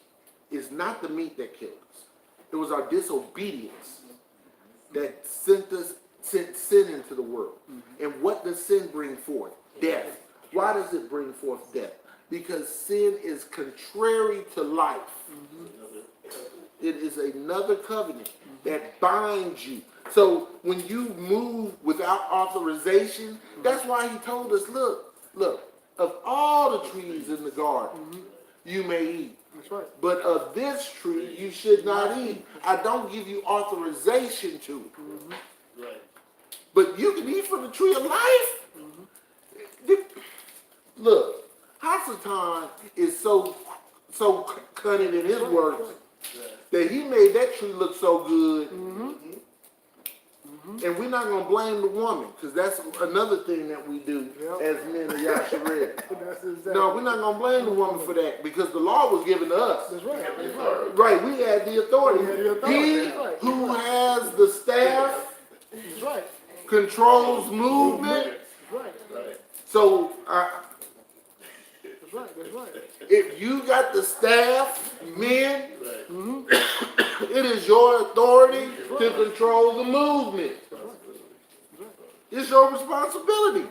It's not the meat that killed us. It was our disobedience that sent sin into the world. And what does sin bring forth? Death. Why does it bring forth death? Because sin is contrary to life. It is another covenant that binds you. So when you move without authorization, that's why he told us, look, of all the trees in the garden, you may eat. That's right. But of this tree, you should not eat. I don't give you authorization to. Right. But you can eat from the tree of life. Look, Hasatan is so cunning in his works that he made that tree look so good. And we're not going to blame the woman, because that's another thing that we do as men of Yahsara'al. That's exactly. No, we're not going to blame the woman for that, because the law was given to us. That's right. That's right. Right, we had the authority. We had the authority, He that's right. who has the staff That's right. controls movement. That's right. So That's right. That's right. if you got the staff, men, it is your authority to control the movement. It's your responsibility.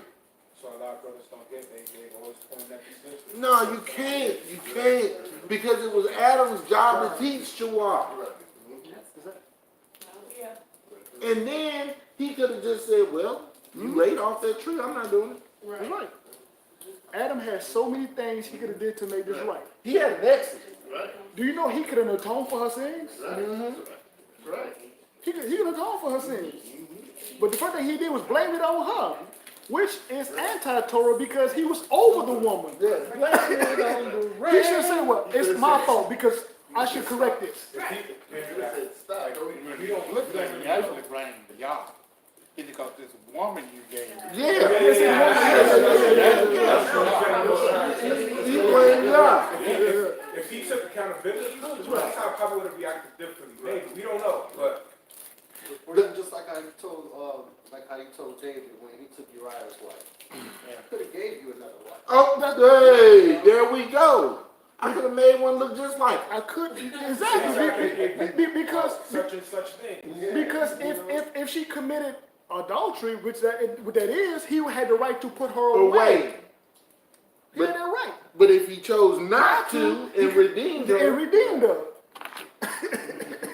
So a lot of brothers don't get, they always point that position. No, you can't, because it was Adam's job to teach Shua. And then he could have just said, well, you laid off that tree, I'm not doing it. That's right. Adam had so many things he could have did to make this right. He had an exit. Do you know he could have atoned for her sins? Right. He could atone for her sins. But the first thing he did was blame it on her, which is anti-Torah because he was over the woman. Yeah, blame it on the He should say, well, it's my fault because I should correct this. If you don't look like you actually blame y'all. It's because this woman you gave. Yeah. He blamed God. If he took accountability, that's how probably would have reacted differently. Maybe, we don't know, but. Or even just like how you told David when he took Uriah's wife. I could have gave you another wife. Oh, hey, there we go. I could have made one look just like I could exactly because Such and such thing. because if she committed adultery, which that is, he had the right to put her away. He had that right. But if he chose not to and redeemed And her, redeemed her.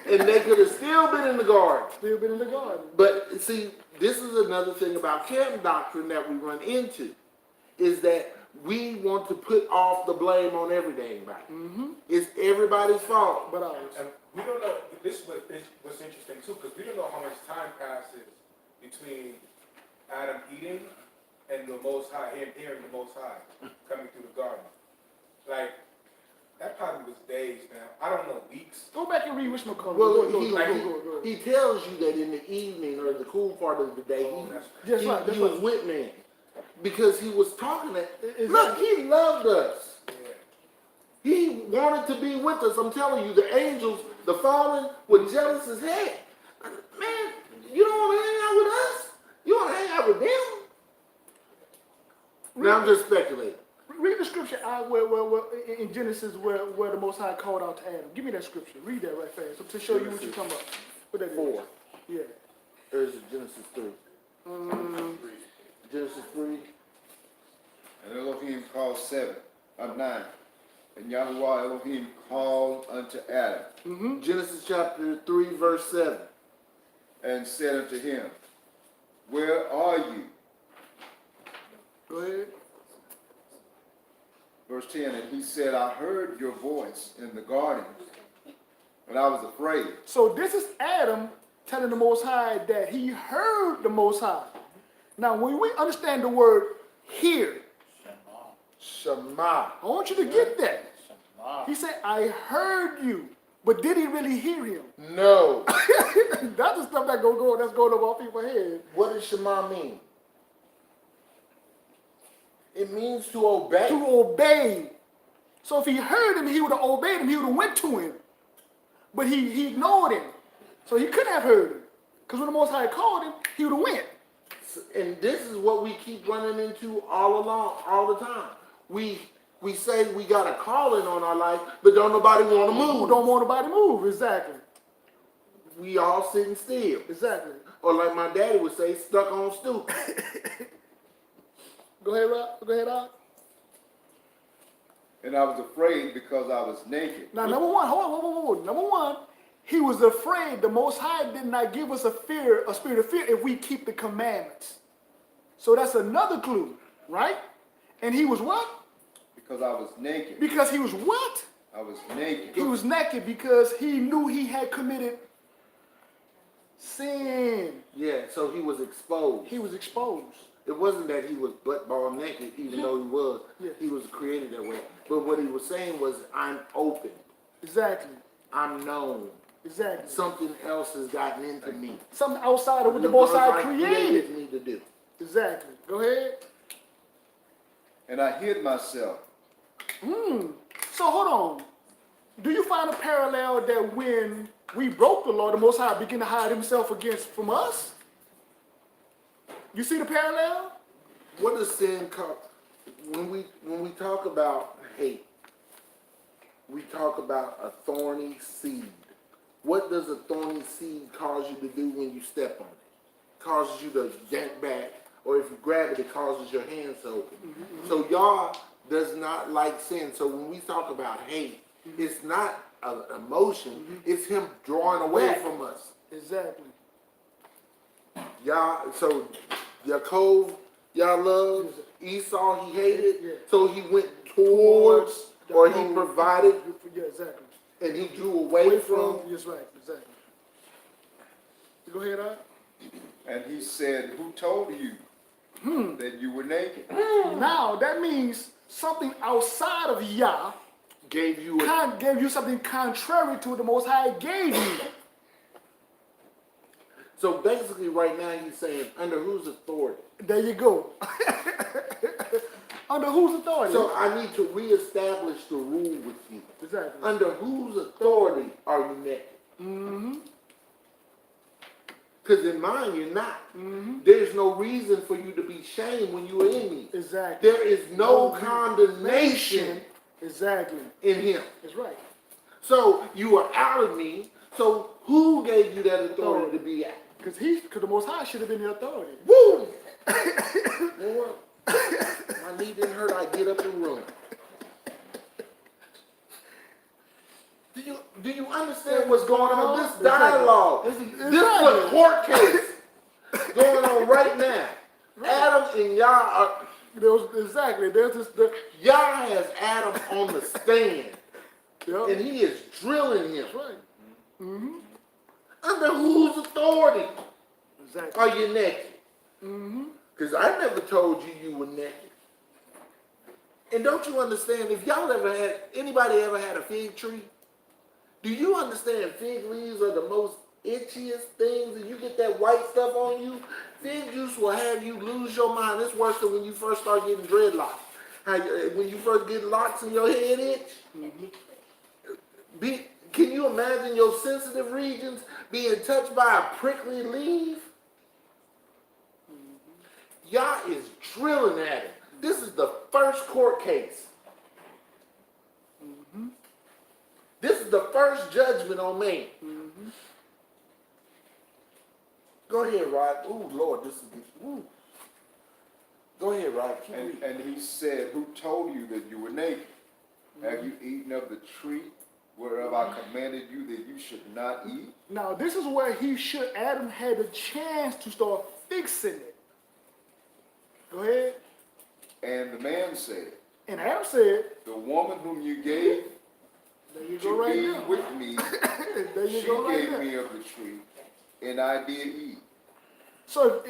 and they could have still been in the garden. Still been in the garden. But see, this is another thing about camp doctrine that we run into, is that we want to put off the blame on everyday anybody. It's everybody's fault. But ours. And we don't know, this is what's interesting too, because we don't know how much time passes between Adam eating and the Most High, him hearing the Most High coming through the garden. Like, that probably was days now. I don't know, weeks. Go back and read Rich McCullough. Well, Go. he tells you that in the evening or the cool part of the day, That's right, that's he was right. with man. Because he was talking to, Exactly. look, he loved us. Yeah. He wanted to be with us. I'm telling you, the angels, the fallen, were jealous as heck. Man, you don't want to hang out with us? You want to hang out with them? Now I'm just speculating. Read the scripture in Genesis where the Most High called out to Adam. Give me that scripture. Read that right fast to show you what you're talking about. What that is. 4. Yeah. There's Genesis 3. Genesis 3. And Elohim called 9. And Yahuwah Elohim called unto Adam, Genesis chapter 3, verse 7. and said unto him, Where are you? Go ahead. Verse 10, and he said, I heard your voice in the garden, and I was afraid. So this is Adam telling the Most High that he heard the Most High. Now, when we understand the word hear, Shema. I want you to get that. Shema. He said, I heard you. But did he really hear him? No. That's the stuff that's going over all people's heads. What does Shema mean? It means to obey. To obey. So if he heard him, he would have obeyed him. He would have went to him. But he ignored him. So he couldn't have heard him. Because when the Most High called him, he would have went. And this is what we keep running into all along, all the time. We say we got a calling on our life, but don't nobody want to Who move. don't want nobody to move. Exactly. We all sitting still. Exactly. Or like my daddy would say, stuck on stoop. Go ahead, Rob. Go ahead, Rob. And I was afraid because I was naked. Now, number one, hold on. Number one, he was afraid. The Most High did not give us a spirit of fear if we keep the commandments. So that's another clue, right? And he was what? Because I was naked. Because he was what? I was naked. He was naked because he knew he had committed sin. Yeah, so he was exposed. He was exposed. It wasn't that he was butt ball naked, even though he was. Yeah. He was created that way. But what he was saying was, I'm open. Exactly. I'm known. Exactly. Something else has gotten into me. Something outside of what the Most High Because I created. me to do. Exactly. Go ahead. And I hid myself. So hold on. Do you find a parallel that when we broke the law, the Most High began to hide himself from us? You see the parallel? What does sin call? When we talk about hate, we talk about a thorny seed. What does a thorny seed cause you to do when you step on it? Causes you to yank back, or if you grab it, it causes your hands to open. So Yah does not like sin. So when we talk about hate, it's not an emotion. It's him drawing away from us. Exactly. So Yaakov, Yah loved, Esau he hated, Yeah. so he went towards, or he Yaakov. provided, Yeah, exactly. and he drew away from. Yes, right, exactly. Go ahead, Art. And he said, Who told you that you were naked? Now that means something outside of Yah Gave you a, gave you something contrary to what the Most High gave you. so basically right now he's saying, under whose authority? There you go. Under whose authority? So I need to reestablish the rule with you. Exactly. Under whose authority are you naked? Because in mine you're not. There's no reason for you to be shamed when you are in me. Exactly. There is no condemnation Exactly. in him. That's right. So you are out of me. So who gave you that authority to be out? Because the Most High should have been the authority. Woo! Lord, my knee didn't hurt. I get up and run. Do you understand what's going on? This dialogue, It's this is a court case going on right now, Adam and Yah are, Exactly. There's this. Yah has Adam on the stand, Yep. and he is drilling him. That's right. Mm-hmm. Under whose authority Exactly. are you naked? Mm-hmm. Because I never told you you were naked. And don't you understand, if y'all anybody ever had a fig tree? Do you understand fig leaves are the most itchiest things, and you get that white stuff on you? Fig juice will have you lose your mind. It's worse than when you first start getting dreadlocks. When you first get locks in your head itch? Can you imagine your sensitive regions being touched by a prickly leaf? Yah is drilling at it. This is the first court case. This is the first judgment on man. Go ahead, Rod. Ooh, Lord, this is ooh. Go ahead, Rod. Keep reading. And he said, who told you that you were naked? Have you eaten of the tree whereof I commanded you that you should not eat? Now this is where Adam had a chance to start fixing it. Go ahead. And the man said, And Adam said, the woman whom you gave there you go to right be now. with me, There you she go right gave there. me of the tree, and I did eat. So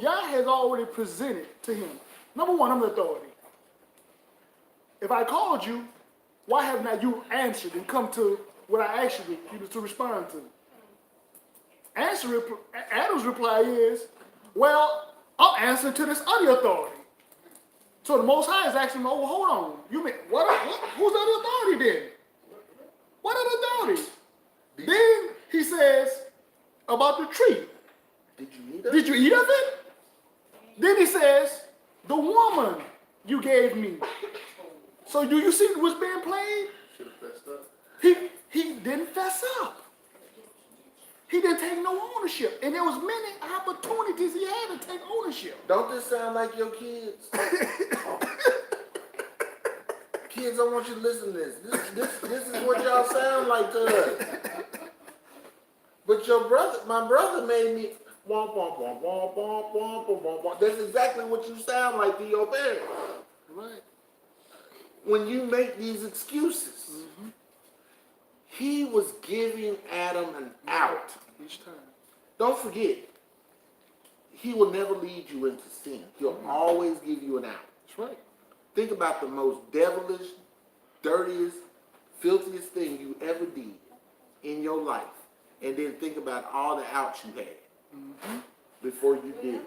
Yah has already presented to him. Number one, I'm the authority. If I called you, why have not you answered and come to what I asked you to respond to? Adam's reply is, well, I'll answer to this other authority. So the Most High is asking him, oh, hold on. You mean, who's other authority then? What other authority? Then he says about the tree. Did you eat of it? Did you eat of it? Then he says, the woman you gave me. So do you see what's being played? Should have fessed up. He didn't fess up. He didn't take no ownership. And there was many opportunities he had to take ownership. Don't this sound like your kids? Kids, I want you to listen to this. This is what y'all sound like to us. But my brother made me womp, womp, womp, womp, womp, womp, womp, womp. That's exactly what you sound like to your parents. Right. When you make these excuses. He was giving Adam an out. Each time. Don't forget, he will never lead you into sin. He'll always give you an out. That's right. Think about the most devilish, dirtiest, filthiest thing you ever did in your life. And then think about all the outs you had before you did it.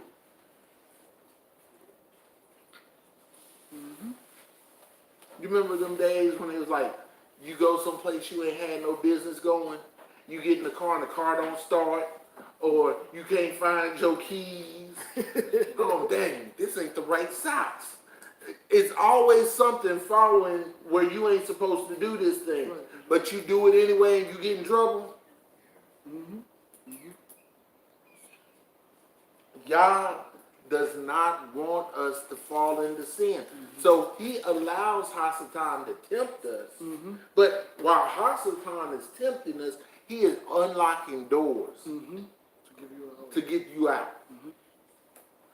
You remember them days when it was like, you go someplace you ain't had no business going, you get in the car and the car don't start, or you can't find your keys. Oh, dang, this ain't the right socks. It's always something following where you ain't supposed to do this thing, but you do it anyway and you get in trouble. Yah does not want us to fall into sin. So he allows Hasatan to tempt us. But while Hasatan is tempting us, he is unlocking doors to get you out.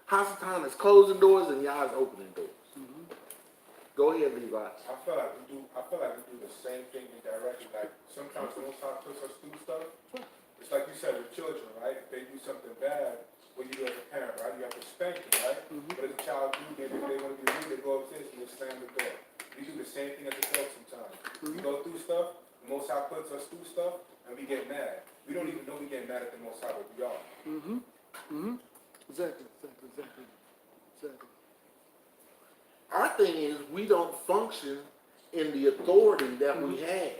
Hasatan is closing doors and Yah is opening doors. Go ahead, Levi. I feel like we do the same thing indirectly. Like sometimes the Most High puts us through stuff. It's like you said with children, right? If they do something bad, what you do as a parent, right? You have to spank them, right? But as a child do, if they want to be rude, they go upstairs and they slam the door. We do the same thing as adults sometimes. We go through stuff, the Most High puts us through stuff, and we get mad. We don't even know we get mad at the Most High, but we are. Exactly. Our thing is we don't function in the authority that we have.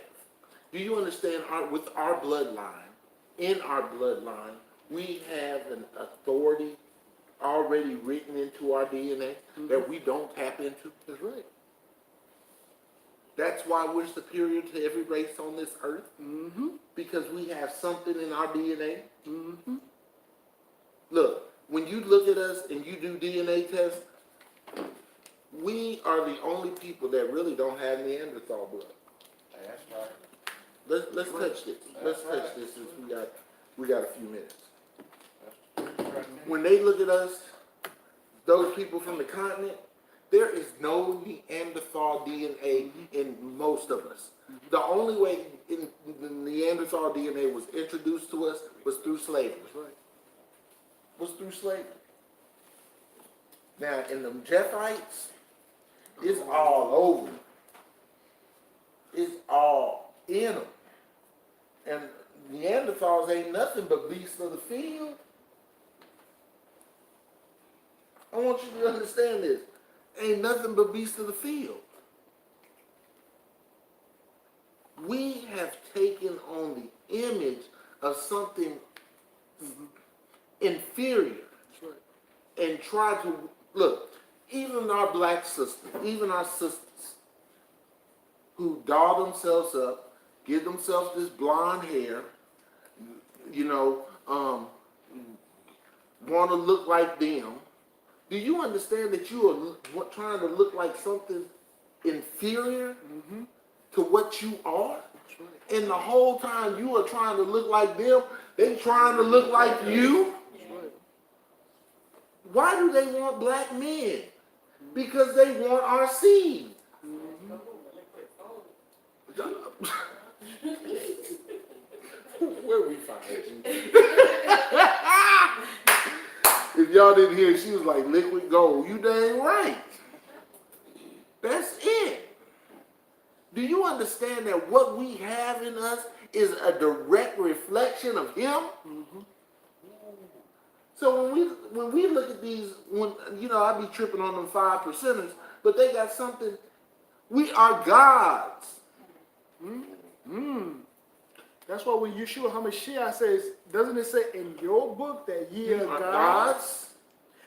Do you understand? With our bloodline, in our bloodline, we have an authority already written into our DNA that we don't tap into. That's right. That's why we're superior to every race on this earth. Because we have something in our DNA. Look, when you look at us and you do DNA tests, we are the only people that really don't have Neanderthal blood. That's right. Let's touch this. Let's touch this since we got a few minutes. when they look at us, those people from the continent, there is no Neanderthal DNA in most of us. The only way the Neanderthal DNA was introduced to us was through slavery. Was through slavery. Now, in the Jethites, it's all over. It's all in them. And Neanderthals ain't nothing but beasts of the field. I want you to understand this. Ain't nothing but beasts of the field. We have taken on the image of something inferior and try to, look, even our black sisters, even our sisters who doll themselves up, give themselves this blonde hair, you know, want to look like them. Do you understand that you are trying to look like something inferior to what you are? And the whole time you are trying to look like them, they trying to look like you. Why do they want black men? Because they want our seed. Where we find you? If y'all didn't hear, she was like liquid gold. You dang right. That's it. Do you understand that what we have in us is a direct reflection of him? So when we look at these, I be tripping on them 5%ers, but they got something. We are gods. That's why when Yeshua HaMashiach says, doesn't it say in your book that ye are gods? Gods.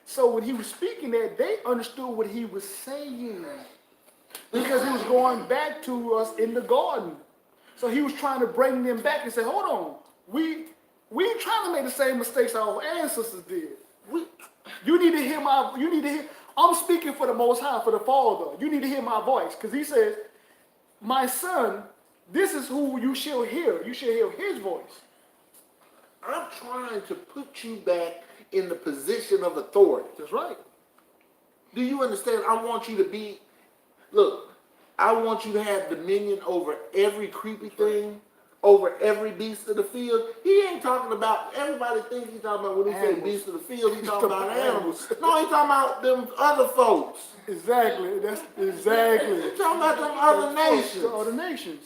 So when he was speaking that, they understood what he was saying. Because he was going back to us in the garden. So he was trying to bring them back and say, hold on, we ain't trying to make the same mistakes our ancestors did. You need to hear I'm speaking for the Most High, for the Father. You need to hear my voice. Because he says, my son, this is who you shall hear. You shall hear his voice. I'm trying to put you back in the position of authority. That's right. Do you understand? I want you to be, I want you to have dominion over every creepy thing, over every beast of the field. He ain't talking about, everybody thinks he's talking about, when he say beast of the field, he's talking about animals. No, he's talking about them other folks. Exactly. That's exactly. He's talking about them other nations. The other nations.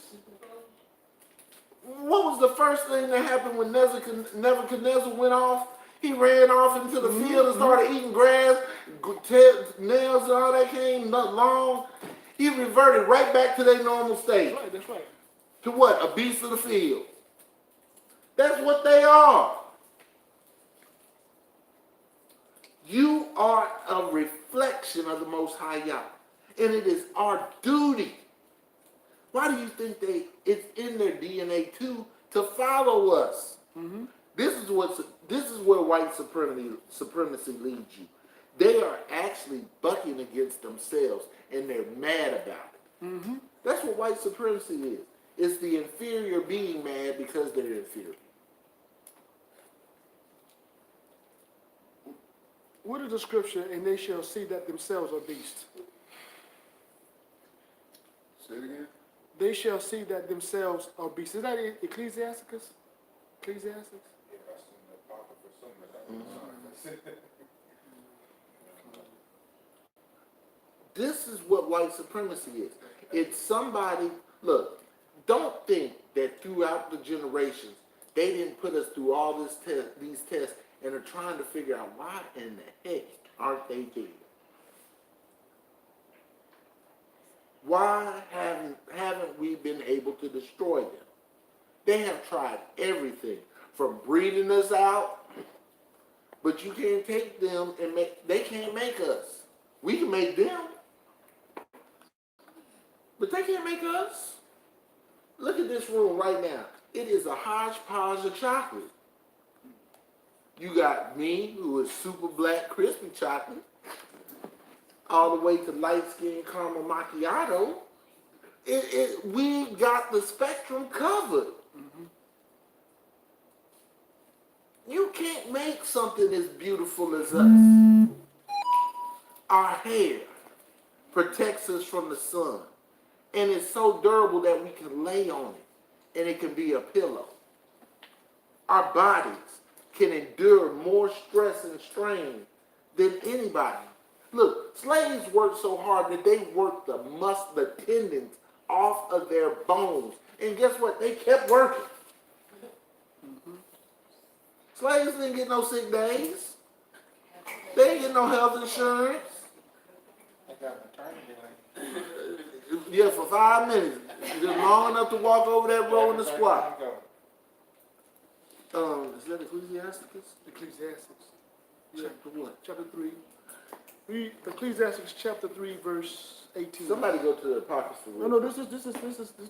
What was the first thing that happened when Nebuchadnezzar went off? He ran off into the field and started eating grass, nails and all that came not long. He reverted right back to their normal state. That's right, that's right. To what? A beast of the field. That's what they are. You are a reflection of the Most High Yah. And it is our duty. Why do you think it's in their DNA too to follow us? This is where white supremacy leads you. They are actually bucking against themselves and they're mad about it. That's what white supremacy is. It's the inferior being mad because they're inferior. What is the scripture? And they shall see that themselves are beasts. Say it again. They shall see that themselves are beasts. Is that Ecclesiasticus? Ecclesiastes? Yeah, that's in the Apocrypha somewhere. This is what white supremacy is. It's somebody, don't think that throughout the generations, they didn't put us through all these tests and are trying to figure out why in the heck aren't they dead? Why haven't we been able to destroy them? They have tried everything from breeding us out, but you can't take them and they can't make us. We can make them, but they can't make us. Look at this room right now. It is a hodgepodge of chocolate. You got me, who is super black crispy chocolate, all the way to light-skinned caramel macchiato. We got the spectrum covered. You can't make something as beautiful as us. Our hair protects us from the sun. And it's so durable that we can lay on it. And it can be a pillow. Our bodies can endure more stress and strain than anybody. Look, slaves worked so hard that they worked the tendons off of their bones. And guess what? They kept working. Slaves didn't get no sick days. They didn't get no health insurance. I got maternity leave. Yeah, for 5 minutes. Just long enough to walk over that row in the squat. Is that Ecclesiasticus? Ecclesiastes. Chapter what? Chapter 3. Read Ecclesiastes chapter 3, verse 18. Somebody go to the Apocrypha. No, this is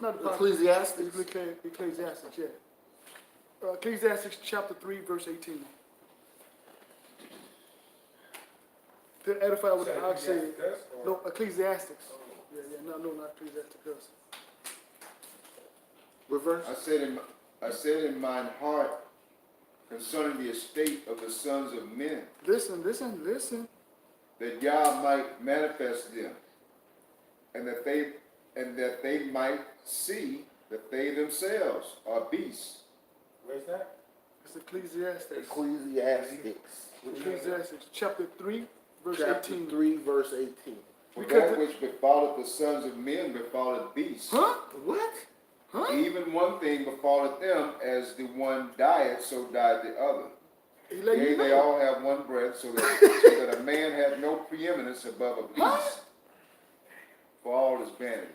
not Apocrypha. Ecclesiastes? Ecclesiastes, yeah. Ecclesiastes chapter 3, verse 18. To edify what the ox said. No, Ecclesiastes. Yeah, no, not Ecclesiasticus. What verse? I said in mine heart concerning the estate of the sons of men, Listen. that Yah might manifest them, and that they might see that they themselves are beasts. Where's that? It's Ecclesiastes. Ecclesiastes chapter 3, verse Chapter 18. 3, verse 18. For Because that which befalleth the sons of men befalleth beasts. Huh? What? Huh? Even one thing befalleth them, as the one dieth, so died the other. He let Yea, you they know. all have one breath, so that a man hath no preeminence above a beast. For all is vanity.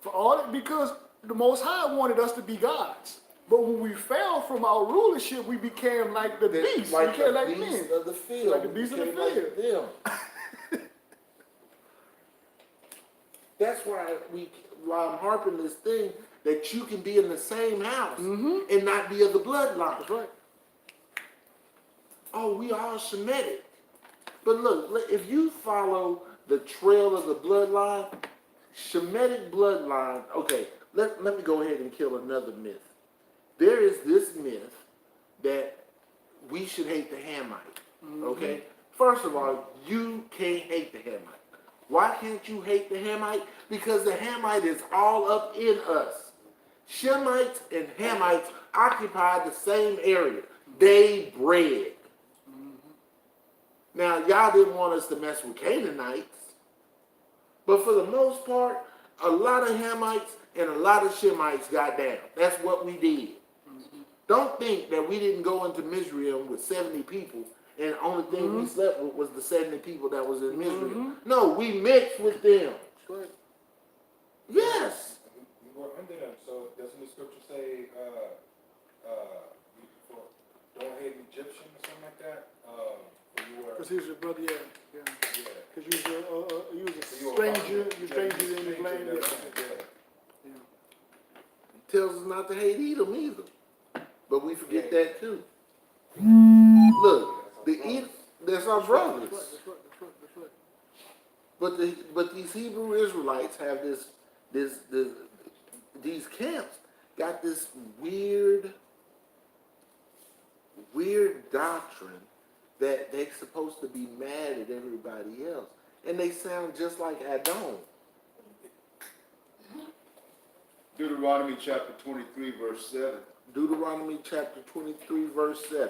For all because the Most High wanted us to be gods. But when we fell from our rulership, we became like the beasts. Like we became the like beast men. of the field. Like the beast of the Became field. like them. That's why I'm harping this thing that you can be in the same house and not be of the bloodline. That's right. Oh, we all Shemitic. But look, if you follow the trail of the bloodline, Shemitic bloodline, okay, let me go ahead and kill another myth. There is this myth that we should hate the Hamite, okay? First of all, you can't hate the Hamite. Why can't you hate the Hamite? Because the Hamite is all up in us. Shemites and Hamites occupy the same area. They bred. Now, y'all didn't want us to mess with Canaanites, but for the most part, a lot of Hamites and a lot of Shemites got down. That's what we did. Don't think that we didn't go into Mizraim with 70 people and the only thing we slept with was the 70 people that was in Mizraim. No, we mixed with them. That's right. Yes. We were under them, so doesn't the scripture say, don't hate an Egyptian or something like that? You were, Because he was your brother, yeah. yeah. Because you was a So you were stranger, under- you're yeah, stranger in his land. yeah. Yeah. It tells us not to hate Edom either. But we forget that too. Look, that's our brothers. That's right. But these Hebrew Israelites have these camps got this weird doctrine that they're supposed to be mad at everybody else. And they sound just like Adon. Deuteronomy chapter 23, verse 7. Deuteronomy chapter 23, verse 7.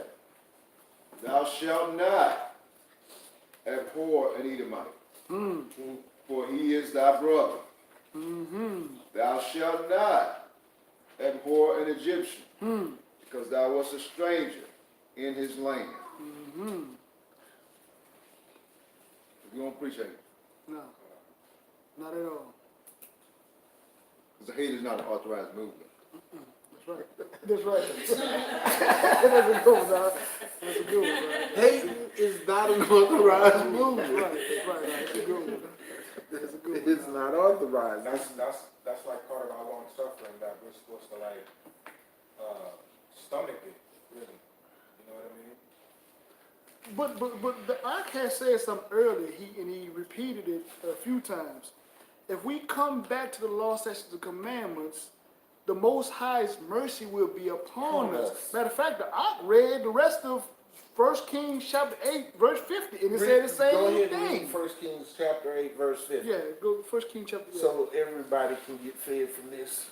Thou shalt not abhor an Edomite, for he is thy brother. Thou shalt not abhor an Egyptian, because thou wast a stranger in his land. You don't appreciate it. No, not at all. Because hate is not an authorized movement. That's right. That's a good one, dog. That's a good one, right? Hate is not an authorized movement. That's right. That's a good one. That's a good one. It's not authorized. That's like part of our long suffering that we're supposed to like stomach it, really. You know what I mean? But the Ark said something earlier, he repeated it a few times. If we come back to the law, statutes, and commandments, the Most High's mercy will be upon us. Matter of fact, the Ark read the rest of 1 Kings chapter 8, verse 50, and it said the Go same ahead and read thing. 1 Kings chapter 8, verse 50. Yeah, go 1 Kings chapter 8. So everybody can get fed from this.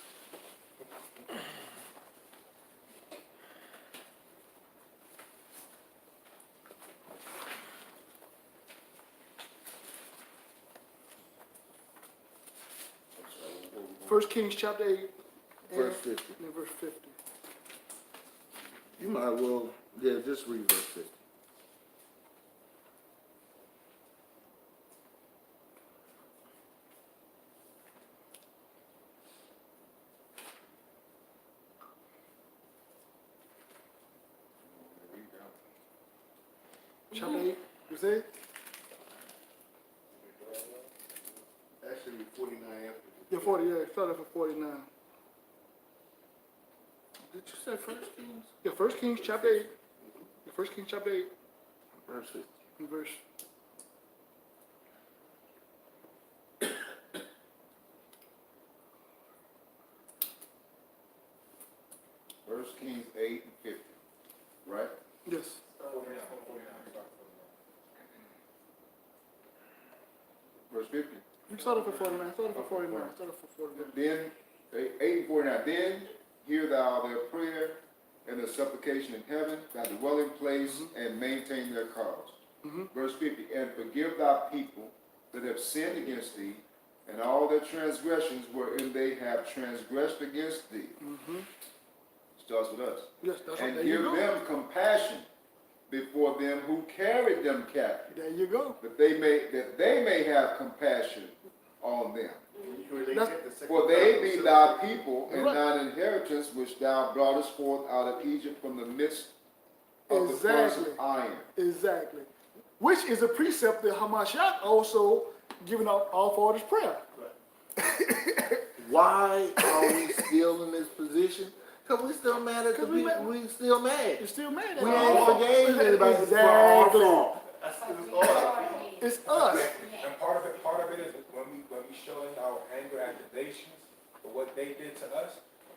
First Kings chapter 8, Verse 50. and verse 50. You might well, yeah, just read verse 50. Chapter 8, you say? Actually, 49 after. Yeah, 40, yeah, start off at 49. Did you say 1 Kings? Yeah, 1 Kings chapter 8. Yeah, 1 Kings chapter 8, Verse 50. and verse. First Kings 8 and 50, right? Yes. 49. Verse 50. You start off at 49, start off at 49, start off at 49. Then, 8 and 49, then hear thou their prayer and their supplication in heaven, thy dwelling place, and maintain their cause. Verse 50, and forgive thy people that have sinned against thee, and all their transgressions wherein they have transgressed against thee. Starts with us. Yes, that's right. And There you give go. them compassion before them who carried them captive, There you go. that they may have compassion on them. You relate That's- that to second For they Chronicles be 7. thy people and Right. thine inheritance, which thou broughtest forth out of Egypt from the midst of the furnace of Exactly. iron. Exactly. Which is a precept that Hamashiach also given out all for this prayer. Why are we still in this position? Because we still mad at the 'Cause we people. mad. We still mad. You're still mad at We it. ain't forgave anybody for our Exactly. fault. It's us. And part of it is when we showing our anger activations for what they did to us.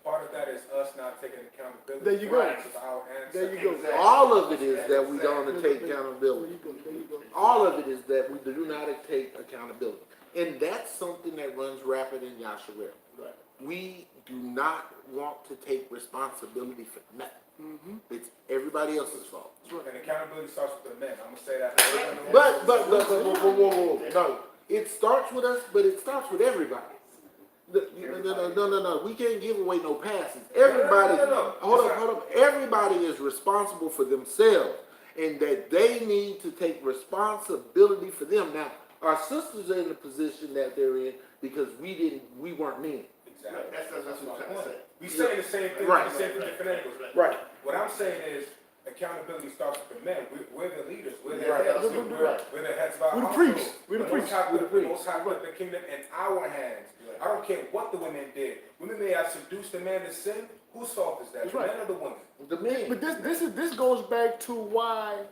Part of that is us not taking accountability. There you go. for our There you ancestors. go. All of it is that we don't take There you accountability. go. There you go. All of it is that we do not take accountability. And that's something that runs rapid in Yahsara'al. Right. We do not want to take responsibility for nothing. It's everybody else's fault. And accountability starts with the men. I'm gonna say that. But, whoa. No, it starts with us, but it starts with everybody. No. We can't give away no passes. Everybody, No. hold up. Everybody is responsible for themselves, and that they need to take responsibility for them. Now, our sisters are in the position that they're in because we weren't men. Exactly. That's what I'm trying to say. We saying the same thing. Right. We say from different angles. Right. What I'm saying is accountability starts with the men. We're the leaders. We're the Right. heads. Right. We're the heads of our We're the household. priests. We're the Most priests. High We're the put- priests. Most High put the kingdom in our hands. I don't care what the women did. Women may have seduced the man to sin. Whose fault is that? That's The right. man or the woman? The men. But this goes back to why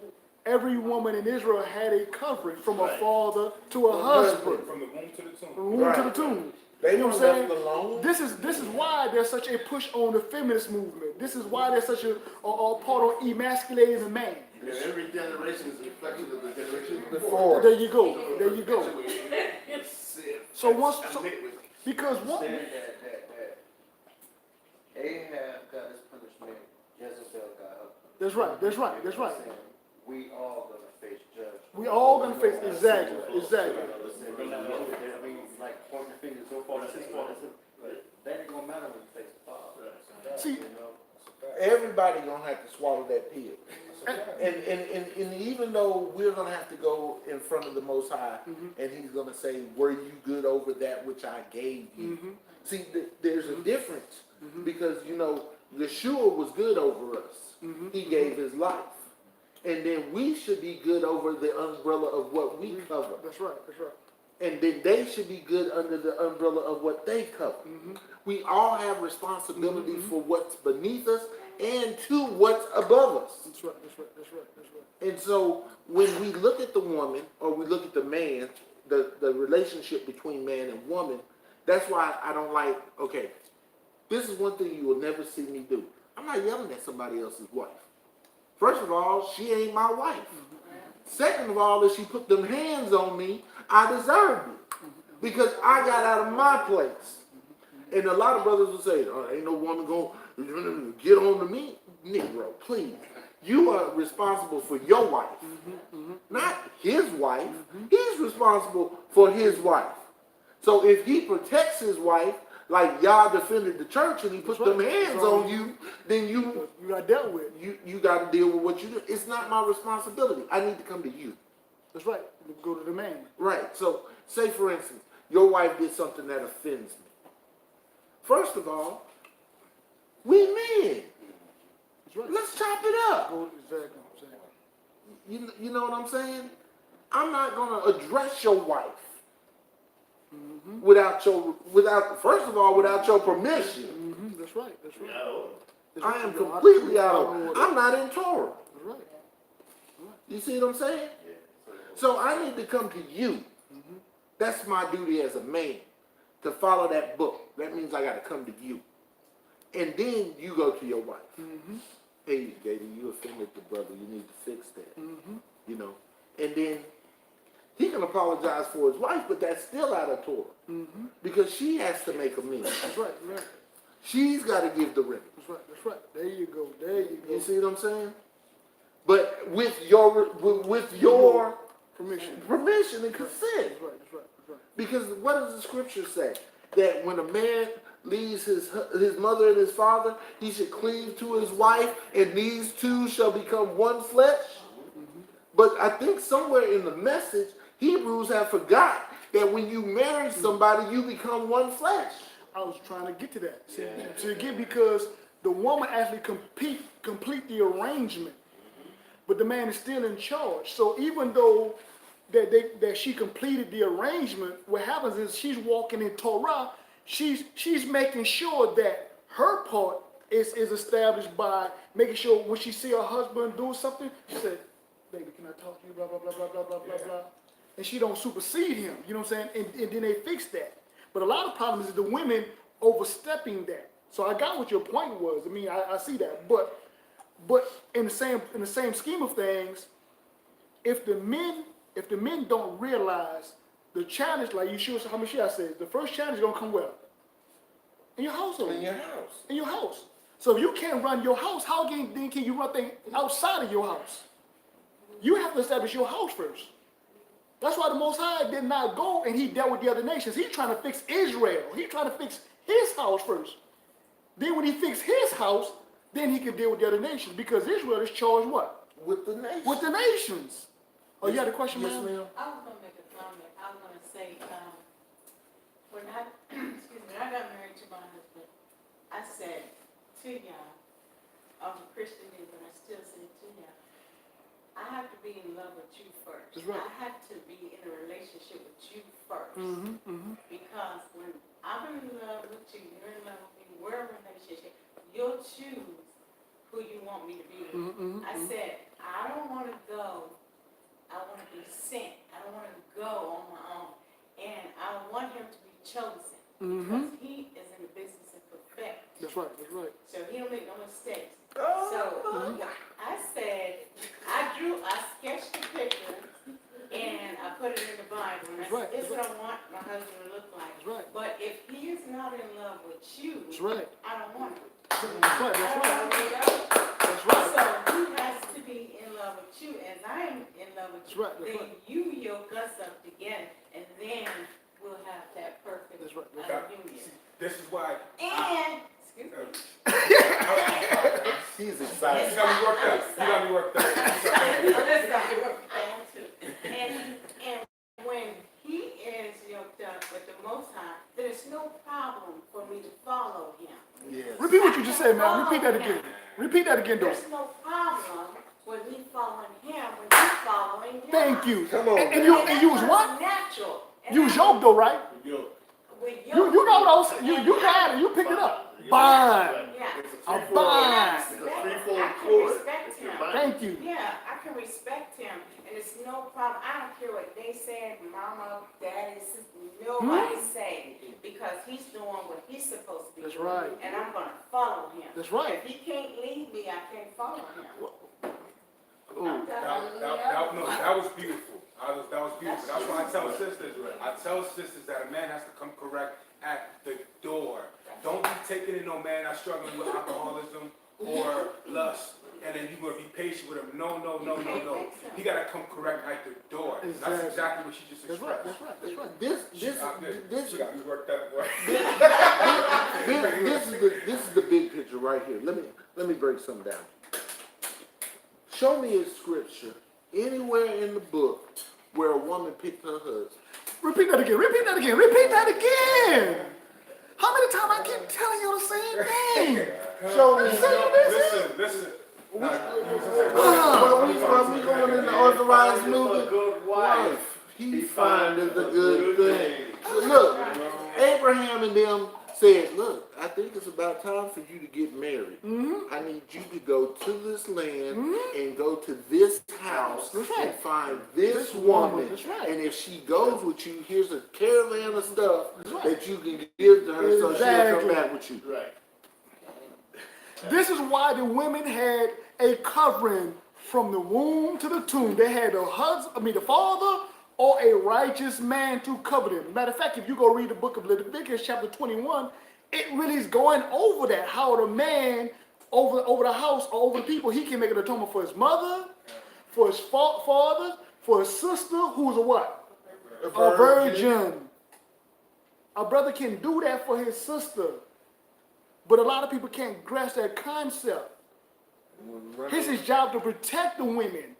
every woman in Israel had a covering from a father to a husband, From the womb to the tomb. from the womb to the tomb. They You know weren't what I'm saying? left alone. This is why there's such a push on the feminist movement. This is why there's such a part on emasculating the man. And every generation is a reflection of the generation Before. There you go. There you go. So once, because one, that Ahab got his punishment, Jezebel got her. that's right. That's right. That's right. We all gonna face judgment. We all gonna face exactly. I mean, like pointing fingers, so far, it's his fault. That ain't gonna matter when you face the Father. See, You know? Everybody gonna have to swallow that pill. And even though we're gonna have to go in front of the Most High, and He's gonna say, "Were you good over that which I gave you?" See, there's a difference because Yeshua was good over us. He gave His life, and then we should be good over the umbrella of what we cover, that's right. That's right. and then they should be good under the umbrella of what they cover. We all have responsibility for what's beneath us and to what's above us. That's right. That's right. That's right. That's right. And so when we look at the woman or we look at the man, the relationship between man and woman, that's why I don't like, okay, this is one thing you will never see me do. I'm not yelling at somebody else's wife. First of all, she ain't my wife. Second of all, if she put them hands on me, I deserved it. Because I got out of my place. And a lot of brothers will say, oh, ain't no woman going to get on to me. Negro, please. You are responsible for your wife, not his wife. He's responsible for his wife. So if he protects his wife, like Yah defended the church and he put them hands on you, then you got dealt with. You got to deal with what you do. It's not my responsibility. I need to come to you. That's right. Go to the man. Right. So say, for instance, your wife did something that offends me. First of all, we men. That's right. Let's chop it up. Exactly. You know what I'm saying? I'm not going to address your wife without first of all, without your permission. That's right. That's right. I am completely out of order. I'm not in Torah. That's right. You see what I'm saying? So I need to come to you. That's my duty as a man, to follow that book. That means I got to come to you. And then you go to your wife. Hey, Gator, you offended the brother. You need to fix that. You know. And then he can apologize for his wife, but that's still out of Torah. Because she has to make amends. That's right. Right. She's got to give the remedy. That's right. That's right. There you go. There you go. You see what I'm saying? But with your permission and consent. That's right. That's right. That's right. Because what does the scripture say? That when a man leaves his mother and his father, he should cleave to his wife, and these two shall become one flesh. But I think somewhere in the message, Hebrews have forgot that when you marry somebody, you become one flesh. I was trying to get to that. See, again, because the woman actually complete the arrangement, but the man is still in charge. So even though that she completed the arrangement, what happens is she's walking in Torah. She's making sure that her part is established by making sure when she see her husband doing something, she said, "Baby, can I talk to you?" Blah blah blah blah blah blah blah blah. And she don't supersede him. You know what I'm saying? And then they fix that. But a lot of problems is the women overstepping that. So I got what your point was. I mean, I see that. But in the same scheme of things, if the men don't realize the challenge, like Yeshua HaMashiach says, the first challenge is gonna come where? In your household. In your house. In your house. So if you can't run your house, how then can you run things outside of your house? You have to establish your house first. That's why the Most High did not go and he dealt with the other nations. He's trying to fix Israel. He's trying to fix his house first. Then when he fixed his house, then he can deal with the other nations, because Israel is charged what? With the nation. With the nations. Oh, you had a question, Yes, ma'am? ma'am. I was gonna make a comment. I was gonna say, when I, excuse me, I got married to my husband, I said to y'all, I'm a Christian, but I still say to y'all, I have to be in love with you first. That's right. I have to be in a relationship with you first. Because when I'm in love with you, you're in love with me, we're in a relationship, you'll choose who you want me to be with. I said, I don't want to go. I want to be sent. I don't want to go on my own. And I want him to be chosen. Because he is in the business of perfect. That's right, that's right. So he don't make no mistakes. So I said, I sketched the picture and I put it in the Bible. And I said, this is what I want my husband to look like. That's right. But if he is not in love with you, That's right. I don't want him. That's right, that's right. That's So right. he has to be in love with you, as I am in love with you. That's right, that's Then right. you yoke us up together, and then we'll have that perfect That's right, that's right. union. This is why. And, excuse me. He's You excited. got me worked up. You got me worked up. And when he is yoked up with the Most High, there's no problem for me to follow him. Yes. Repeat what you just said, ma'am. Repeat that again. Repeat that again, though. There's no problem with me following him when he's following him. Thank you. Come on, And man. you was what? Natural. And You was yoked though, right? with You know what I was saying. You got it. You picked it up. Fine. Yeah. I'm And fine. I can respect him. Thank you. Yeah, I can respect him, and it's no problem. I don't care what they said, mama, daddy, sister, nobody say, because he's doing what he's supposed to be That's doing. right. And I'm gonna follow him. That's right. If he can't lead me, I can't follow him. I'm That, telling no, that was beautiful. That was beautiful. That's why I tell sisters that a man has to come correct at the door. Don't be taking in no man that's struggling with alcoholism or lust, and then you're gonna be patient with him. No. He gotta come correct at the door. That's exactly what she just That's right, expressed. that's right. This She got me worked up, boy. this is the big picture right here. Let me break something down. Show me a scripture anywhere in the book where a woman picked her husband. Repeat that again. How many times I keep telling you the same thing? Show me. Listen. Where we from? We going in the authorized movement. Wife, he findeth a good thing. Look, Abraham and them said, look, I think it's about time for you to get married. I need you to go to this land and go to this house and find this woman. And if she goes with you, here's a caravan of stuff that you can give to her so she'll come back with you. Right. This is why the women had a covering from the womb to the tomb. They had the father or a righteous man to cover them. Matter of fact, if you go read the book of Leviticus chapter 21, it really is going over that, how the man over the house or over the people, he can make an atonement for his mother, for his father, for his sister, who's a what? A virgin. A brother can do that for his sister. But a lot of people can't grasp that concept. It's his job to protect the women.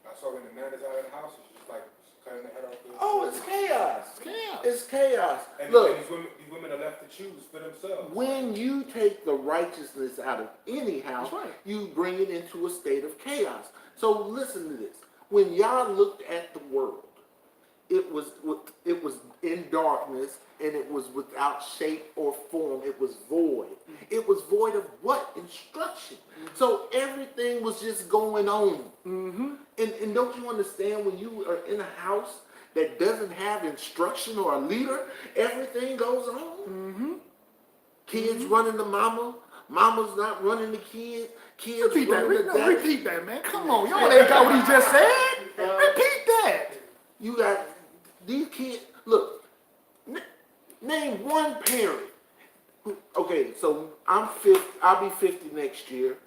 I saw when the man is out of the house, it's just like cutting the head off. Oh, it's chaos. chaos. It's chaos. And Look, these women are left to choose for themselves. when you take the righteousness out of any house, That's right. you bring it into a state of chaos. So listen to this. When Yah looked at the world, it was in darkness and it was without shape or form. It was void. It was void of what? Instruction. So everything was just going on. And don't you understand, when you are in a house that doesn't have instruction or a leader, everything goes on. Kids running the mama. Mama's not running the kid. Kids Repeat that. running the dad. Repeat that, man. Come on. Y'all ain't got what he just said. Repeat that. You got these kids. Look, name one parent. Okay, so I'm 50. I'll be 50 next year.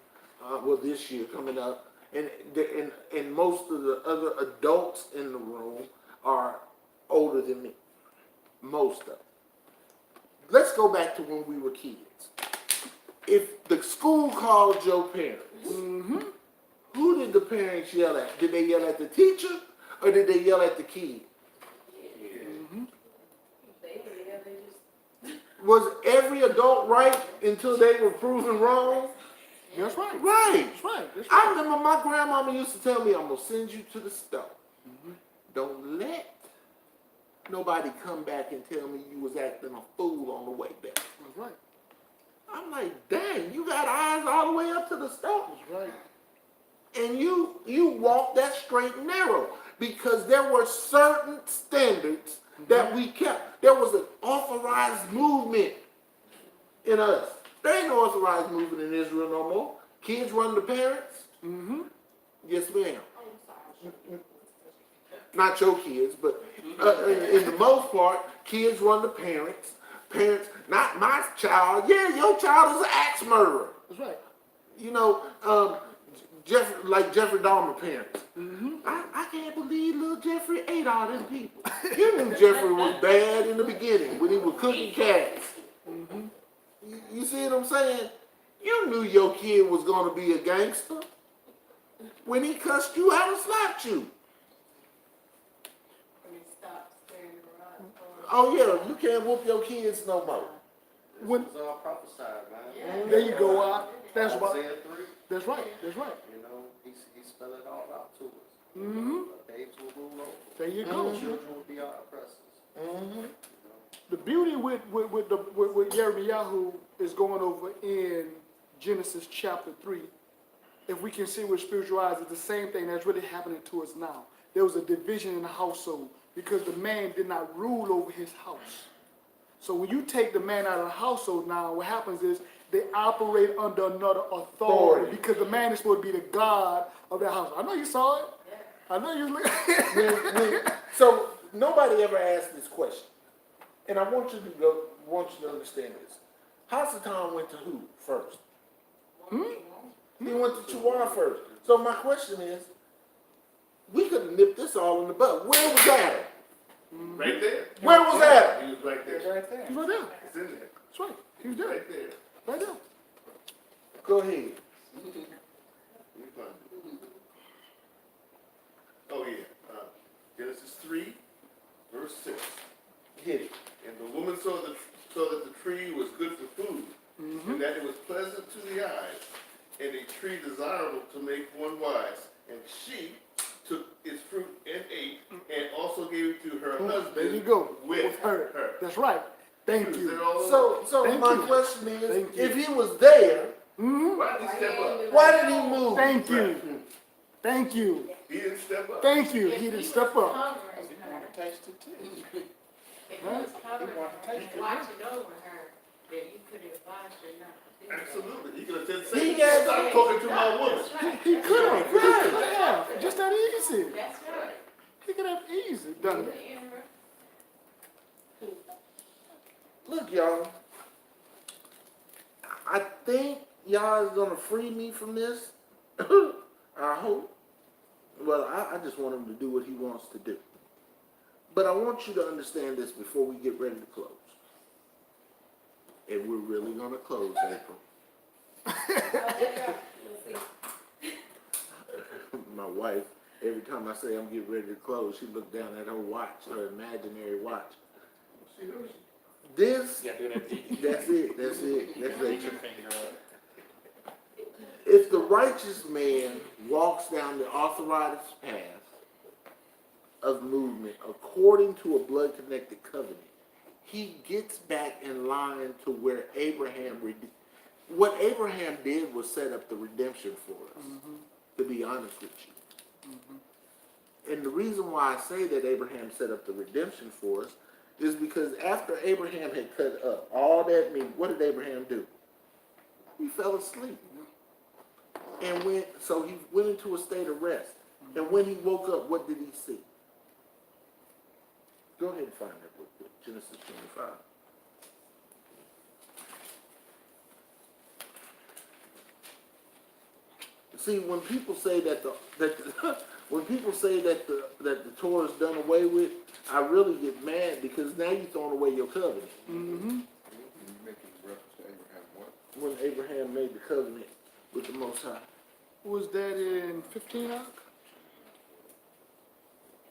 This year coming up, and most of the other adults in the room are older than me. Most of them. Let's go back to when we were kids. If the school called your parents, who did the parents yell at? Did they yell at the teacher or did they yell at the kid? Was every adult right until they were proven wrong? That's right. Right. That's right. That's I right. remember my grandmama used to tell me, I'm going to send you to the store. Don't let nobody come back and tell me you was acting a fool on the way back. That's right. I'm like, dang, you got eyes all the way up to the store. That's right. And you walked that straight and narrow because there were certain standards that we kept. There was an authorized movement in us. There ain't no authorized movement in Israel no more. Kids run the parents. Yes, ma'am. Not your kids, but in the most part, kids run the parents. Parents, not my child. Yeah, your child is an axe murderer. That's right. You know, Jeffrey Dahmer parents. I can't believe little Jeffrey ate all them people. You knew Jeffrey was bad in the beginning when he was cooking cats. You see what I'm saying? You knew your kid was going to be a gangster when he cussed you out and slapped you. Oh yeah, you can't whoop your kids no more. When, It's all prophesied, man. there you go. That's right. Isaiah 3, That's right. That's right. you know, he spelled it all out to us. Babes will rule over. There you go. Children will be our oppressors. The beauty with Yirmiyahu is going over in Genesis chapter 3. If we can see with spiritual eyes, it's the same thing that's really happening to us now. There was a division in the household because the man did not rule over his house. So when you take the man out of the household now, what happens is they operate under another authority because the man is supposed to be the God of that house. I know you saw it. I know you look. So nobody ever asked this question, and I want you to understand this. Hasatan went to who first? He went to Chihuahua first. So my question is, we could have nipped this all in the bud. Where was Adam? Right there. Where was Adam? He was right It's there. right there. He's right there. It's in there. That's right. He was there. Right there. Right there. Go ahead. We find it. Oh, yeah. Genesis 3, verse 6. Hit it. And the woman saw that the tree was good for food, and that it was pleasant to the eyes, and a tree desirable to make one wise. And she took its fruit and ate, and also gave it to her husband. There you go. With her. That's right. Thank Is you. it all So Thank my you. question is, Thank you. if he was there, Why did he step up? why did he move? Thank you. Thank you. He didn't step up. Thank you. If He didn't was step up. covering He her, wanted to taste it too. if he was covering He wanted to her taste and it. watching over her, then you could advise her not to do that. Absolutely. He could have He said, got- stop talking to my woman. That's right. He could have. Right. Yeah. Just that easy. That's right. He could have easy done that. Look, y'all. I think y'all is gonna free me from this. I hope. Well, I just want him to do what he wants to do. But I want you to understand this before we get ready to close. And we're really gonna close, April. My wife, every time I say I'm getting ready to close, she look down at her watch, her imaginary watch. This, Yeah, do that. that's it, that's Reach your it. finger up. If the righteous man walks down the authorized path of movement according to a blood-connected covenant, he gets back in line to where what Abraham did was set up the redemption for us, to be honest with you. And the reason why I say that Abraham set up the redemption for us is because after Abraham had cut up all that meat, what did Abraham do? He fell asleep. And he went into a state of rest. And when he woke up, what did he see? Go ahead and find that book, Genesis 25. See, when people say that when people say that the Torah is done away with, I really get mad because now you're throwing away your covenant. You making reference to Abraham what? When Abraham made the covenant with the Most High. Was that in 15 Ark?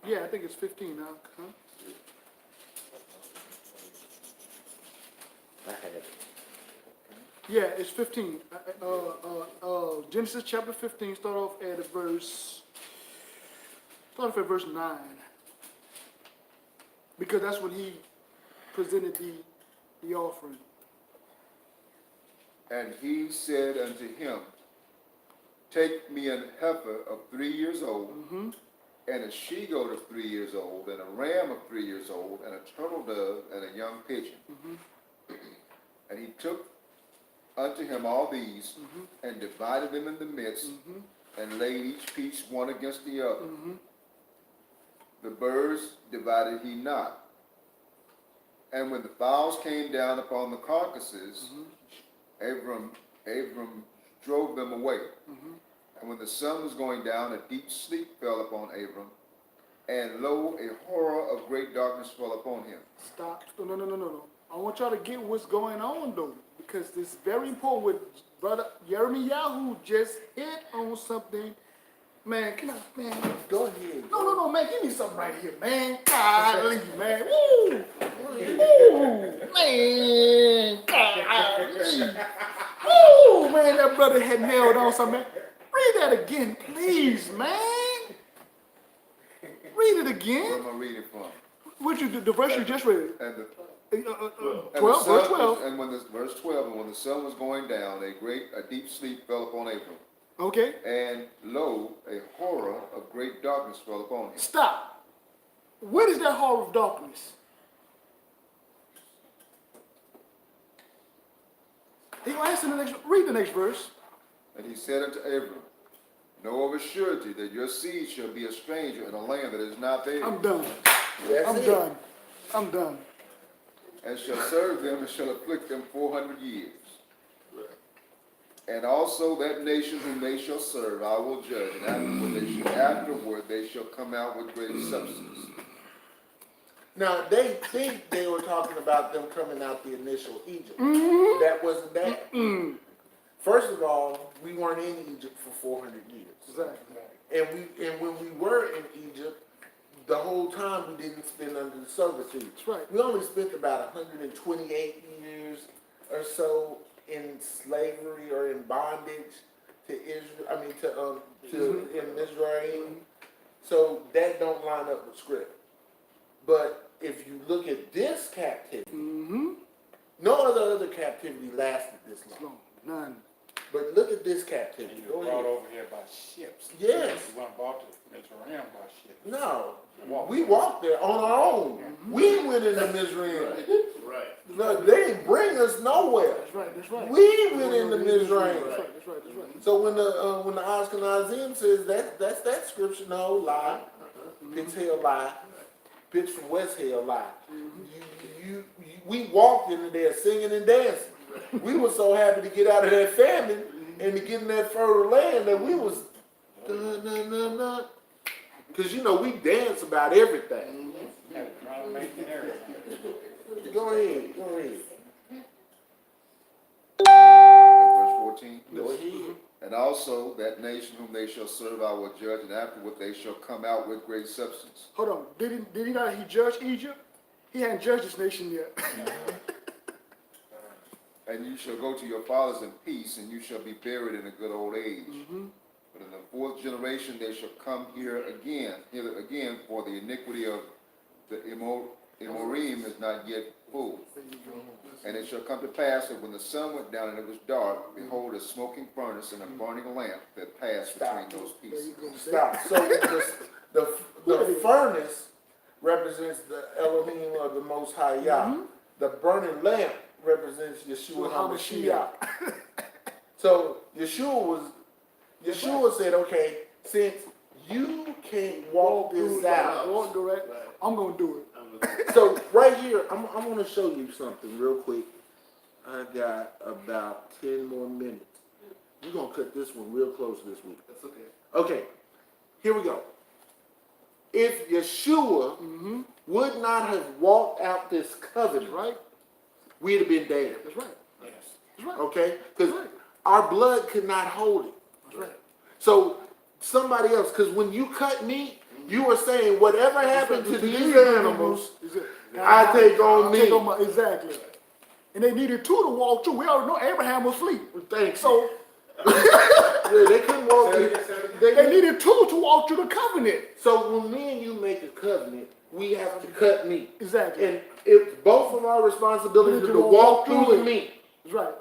Yeah, I think it's 15 Ark, huh? I had it. Yeah, it's 15. Genesis chapter 15, start off at verse 9. Because that's when he presented the offering. And he said unto him, take me an heifer of 3 years old, and a she-goat of 3 years old, and a ram of 3 years old, and a turtle dove, and a young pigeon. And he took unto him all these, and divided them in the midst, and laid each piece one against the other. The birds divided he not. And when the fowls came down upon the carcasses, Abram drove them away. And when the sun was going down, a deep sleep fell upon Abram, and lo, a horror of great darkness fell upon him. Stop. No. I want y'all to get what's going on, though, because it's very important. What Brother Yahoo just hit on something. Man, can I, man? Go ahead. No, man, give me something right here, man. Golly, man. Woo! Woo! Man. Golly. Woo! Man, that brother had nailed on something. Read that again, please, man. Read it Where again. am I reading from? What you the verse you just read? And the 12, verse 12. And when the verse 12, and when the sun was going down, a deep sleep fell upon Abram. Okay. And lo, a horror of great darkness fell upon him. Stop. What is that horror of darkness? He answered read the next verse. And he said unto Abram, know of a surety that your seed shall be a stranger in a land that is not theirs, I'm done. I'm done. and shall serve them and shall afflict them 400 years. And also that nation whom they shall serve I will judge, and afterward they shall come out with great substance. Now, they think they were talking about them coming out the initial Egypt. That wasn't that. First of all, we weren't in Egypt for 400 years. Exactly. And when we were in Egypt, the whole time we didn't spend under the servitude. That's right. We only spent about 128 years or so in slavery or in bondage to Israel. In Israel. So that don't line up with script. But if you look at this captivity, no other captivity lasted this long. None. But look at this And captivity. you were brought over here by ships. Yes. You weren't brought to Mizraim by ships. No, we walked there on our own. We went into Mizraim. Right. No, they didn't bring us nowhere. That's right. That's right. We went into Mizraim. That's right. That's right. That's right. So when the Ashkenazim says that's that scripture, no lie. Pitch Hill lie. Pitch from West Hill lie. We walked into there singing and dancing. We were so happy to get out of that famine and to get in that fertile land that we was because we dance about everything. Yeah, trying to make an area. Go ahead. Verse 14. Go ahead. And also that nation whom they shall serve I will judge, and afterward they shall come out with great substance. Hold on. Did he not? He judged Egypt. He hadn't judged this nation yet. And you shall go to your fathers in peace, and you shall be buried in a good old age. But in the fourth generation they shall come hither again, for the iniquity of the Amorim is not yet full. And it shall come to pass that when the sun went down and it was dark, behold, a smoking furnace and a burning lamp that passed between those pieces. Stop. So the furnace represents the Elohim of the Most High Yah. The burning lamp represents Yeshua HaMashiach. So Yeshua said, okay, since you can't walk this out, I'm gonna do it. so right here, I'm going to show you something real quick. I got about 10 more minutes. We're going to cut this one real close this week. That's okay. Okay, here we go. If Yeshua would not have walked out this covenant, Right. we'd have been dead. That's right. Yes. That's right. Okay? Because our blood could not hold it. That's right. So somebody else, because when you cut meat, you were saying whatever happened to these animals, I take on me. Exactly. And they needed two to walk through. We already know Abraham was asleep. Thanks. So Yeah, they couldn't walk. they needed two to walk through the covenant. So when me and you make a covenant, we have to cut meat. Exactly. And it's both of our responsibility to walk through the meat. That's right.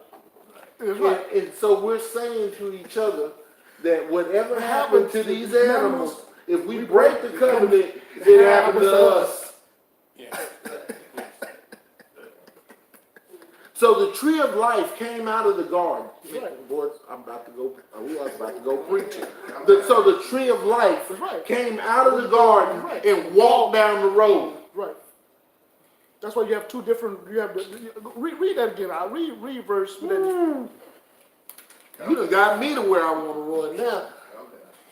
That's right. And so we're saying to each other that whatever happened to these animals, if we break the covenant, it happened to us. Yeah. So the tree of life came out of the garden. Right. Boy, I'm about to go. We are about to go preaching. So the tree of life Right. came out of the garden Right. and walked down the road. Right. That's why you have two different. You have read that again. I'll read verse. You done got me to where I want to run now.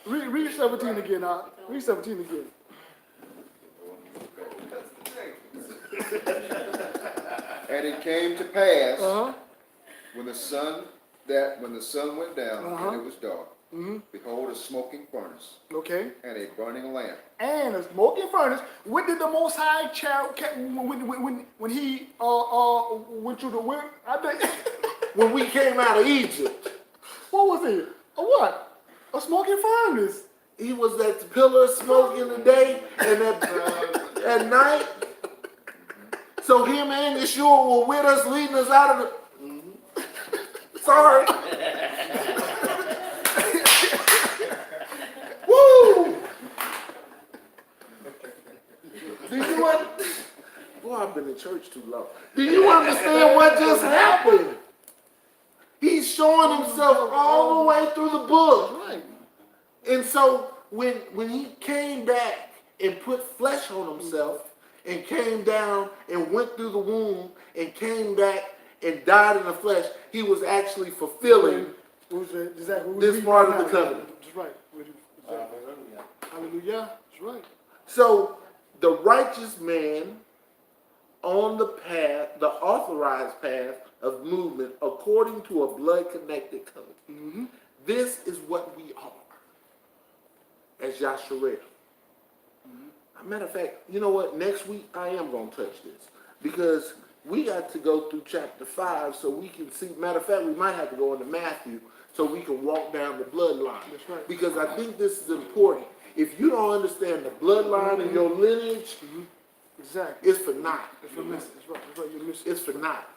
Read 17 again. Read 17 again. And it came to pass Uh huh. when the sun went down and it was dark, behold, a smoking furnace Okay. and a burning lamp. And a smoking furnace. When did the Most High when he went through the wind? I think. When we came out of Egypt, What was it? A what? A smoking furnace. he was that pillar of smoke in the day and at night. So him and Yeshua were with us, leading us out of the. Sorry. Woo! Do you want? Boy, I've been in church too long. Do you understand what just happened? showing himself all the way through the book. That's right. And so when he came back and put flesh on himself and came down and went through the womb and came back and died in the flesh, he was actually fulfilling this part of the covenant. That's right. Hallelujah. That's right. So the righteous man on the path, the authorized path of movement according to a blood-connected covenant. This is what we are as Yahsara'al. Matter of fact, you know what? Next week I am going to touch this because we got to go through chapter 5 so we can see. Matter of fact, we might have to go into Matthew so we can walk down the bloodline. That's right. Because I think this is important. If you don't understand the bloodline and your lineage, Exactly. it's for naught. That's what missing. That's right. That's right. You're missing. It's for naught.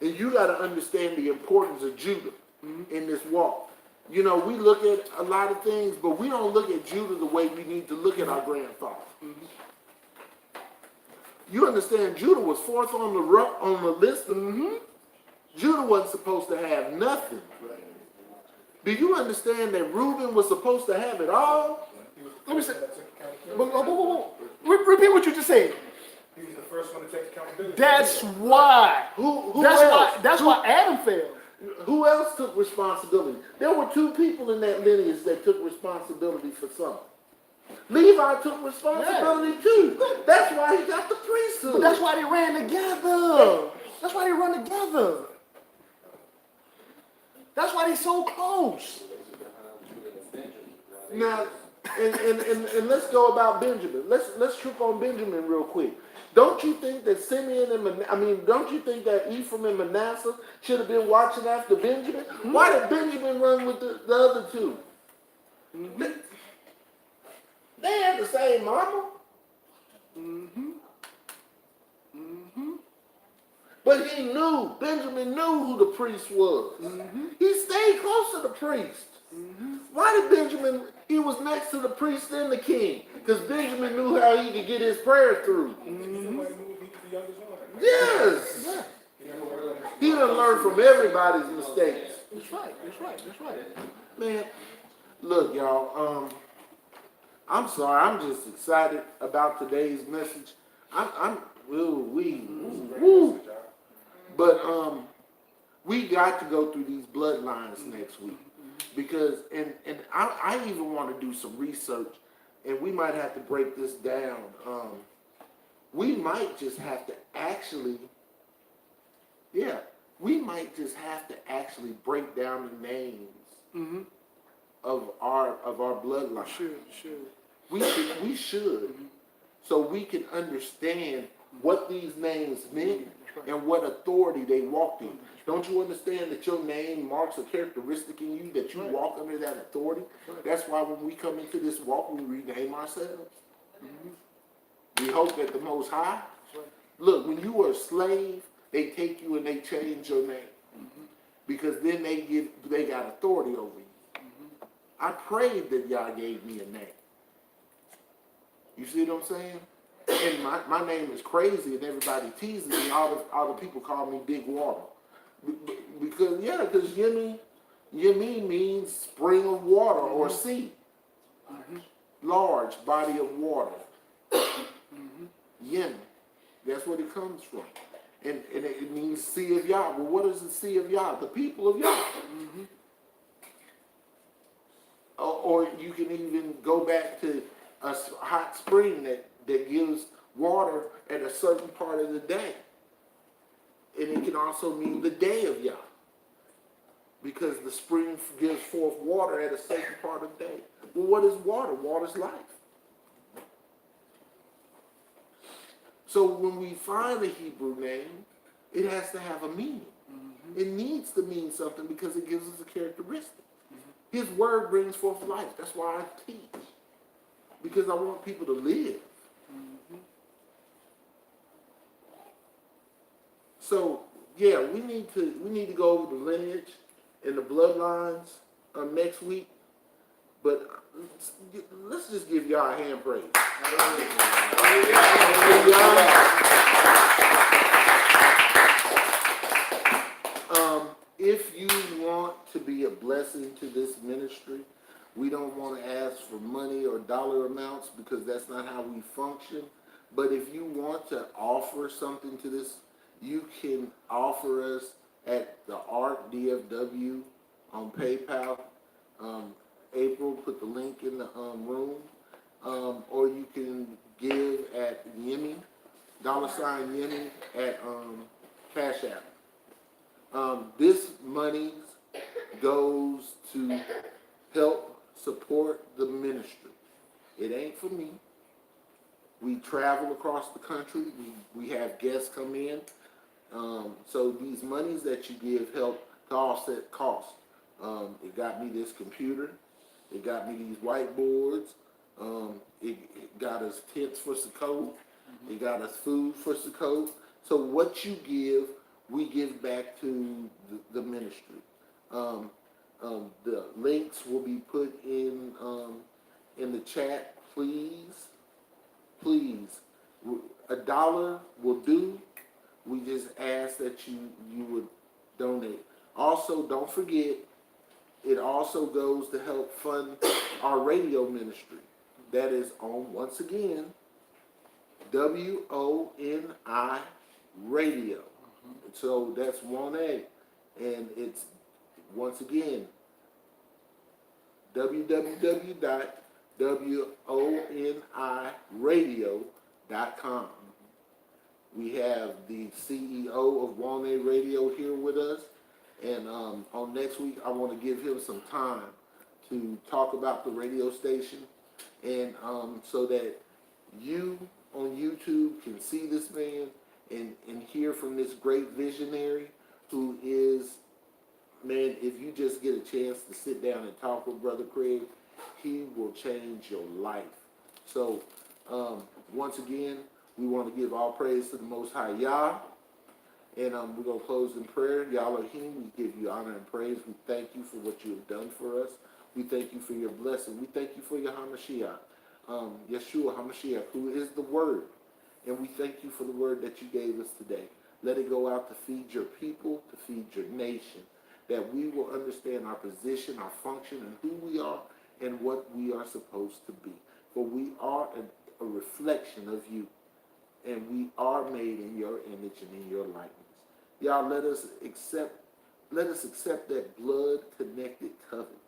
And you got to understand the importance of Judah in this walk. You know, we look at a lot of things, but we don't look at Judah the way we need to look at our grandfather. You understand, Judah was fourth on the list. Judah wasn't supposed to have nothing. Do you understand that Reuben was supposed to have it all? Let me say. Repeat what you just said. He was the first one to take accountability. That's why. Who That's else? why. That's why Adam failed. Who else took responsibility? There were two people in that lineage that took responsibility for something. Levi took responsibility too. That's why he got the priesthood. But that's why they ran together. That's why they run together. That's why they so close. Now, and let's go about Benjamin. Let's trip on Benjamin real quick. Don't you think that don't you think that Ephraim and Manasseh should have been watching after Benjamin? Why did Benjamin run with the other two? They had the same mama. But Benjamin knew who the priest was. He stayed close to the priest. Why did Benjamin, he was next to the priest and the king? Because Benjamin knew how he could get his prayer through. Yes. He done learned from everybody's mistakes. That's right. That's right. That's right. Man, look, y'all, I'm sorry, I'm just excited about today's message. But we got to go through these bloodlines next week because, and I even want to do some research, and we might have to break this down. We might just have to actually, break down the names of our bloodline. We should, so we can understand what these names meant and what authority they walked in. Don't you understand that your name marks a characteristic in you, that you walk under that authority? That's why when we come into this walk, we rename ourselves. We hope that the Most High. Look, when you were a slave, they take you and they change your name. Because then they got authority over you. I prayed that y'all gave me a name. You see what I'm saying? And my name is crazy, and everybody teases me. All the people call me Big Water, because Yemi means spring of water or sea, large body of water. Yemi, that's what it comes from, and it means sea of Yah. Well, what is the sea of Yah? The people of Yah. Or you can even go back to a hot spring that gives water at a certain part of the day. And it can also mean the day of Yah. Because the spring gives forth water at a certain part of the day. Well, what is water? Water is life. So when we find a Hebrew name, it has to have a meaning. It needs to mean something because it gives us a characteristic. His word brings forth life. That's why I teach. Because I want people to live. So yeah, we need to go over the lineage and the bloodlines next week. But let's just give y'all a hand praise. If you want blessing to this ministry. We don't want to ask for money or dollar amounts because that's not how we function. But if you want to offer something to this, you can offer us at the ARC DFW on PayPal. April put the link in the room. Or you can give at Yemi, $Yemi at Cash App. This money goes to help support the ministry. It ain't for me. We travel across the country. We have guests come in. So these monies that you give help to offset costs. It got me this computer. It got me these whiteboards. It got us tents for Sukkot. It got us food for Sukkot. So what you give, we give back to the ministry. The links will be put in the chat. Please, $1 will do. We just ask that you would donate. Also, don't forget, it also goes to help fund our radio ministry. That is on, once again, WONI Radio. So that's 1A. And it's, once again, www.woniradio.com. We have the CEO of 1A Radio here with us. And on next week, I want to give him some time to talk about the radio station. And so that you on YouTube can see this man and hear from this great visionary who is, man, if you just get a chance to sit down and talk with Brother Craig, he will change your life. So once again, we want to give all praise to the Most High Yah. And we're going to close in prayer. Yahwehim, we give you honor and praise. We thank you for what you have done for us. We thank you for your blessing. We thank you for your HaMashiach, Yeshua HaMashiach, who is the Word. And we thank you for the word that you gave us today. Let it go out to feed your people, to feed your nation, that we will understand our position, our function, and who we are and what we are supposed to be. For we are a reflection of you, and we are made in your image and in your likeness. Y'all, let us accept that blood-connected covenant,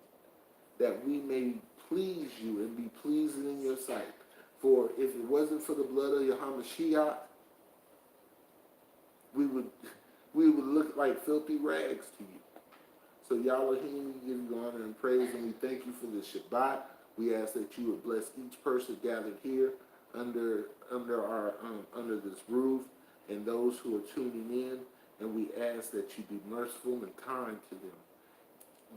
that we may please you and be pleasing in your sight. For if it wasn't for the blood of your HaMashiach, we would look like filthy rags to you. So Yahwehim, we give you honor and praise, and we thank you for this Shabbat. We ask that you would bless each person gathered here under this roof, and those who are tuning in. And we ask that you be merciful and kind to them.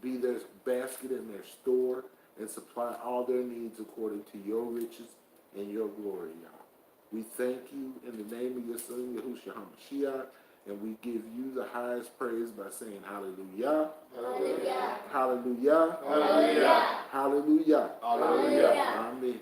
Be their basket in their store, and supply all their needs according to your riches and your glory, Yah. We thank you in the name of your Son, Yahushua HaMashiach, and we give you the highest praise by saying hallelujah, hallelujah, hallelujah, hallelujah, hallelujah, hallelujah. Amen.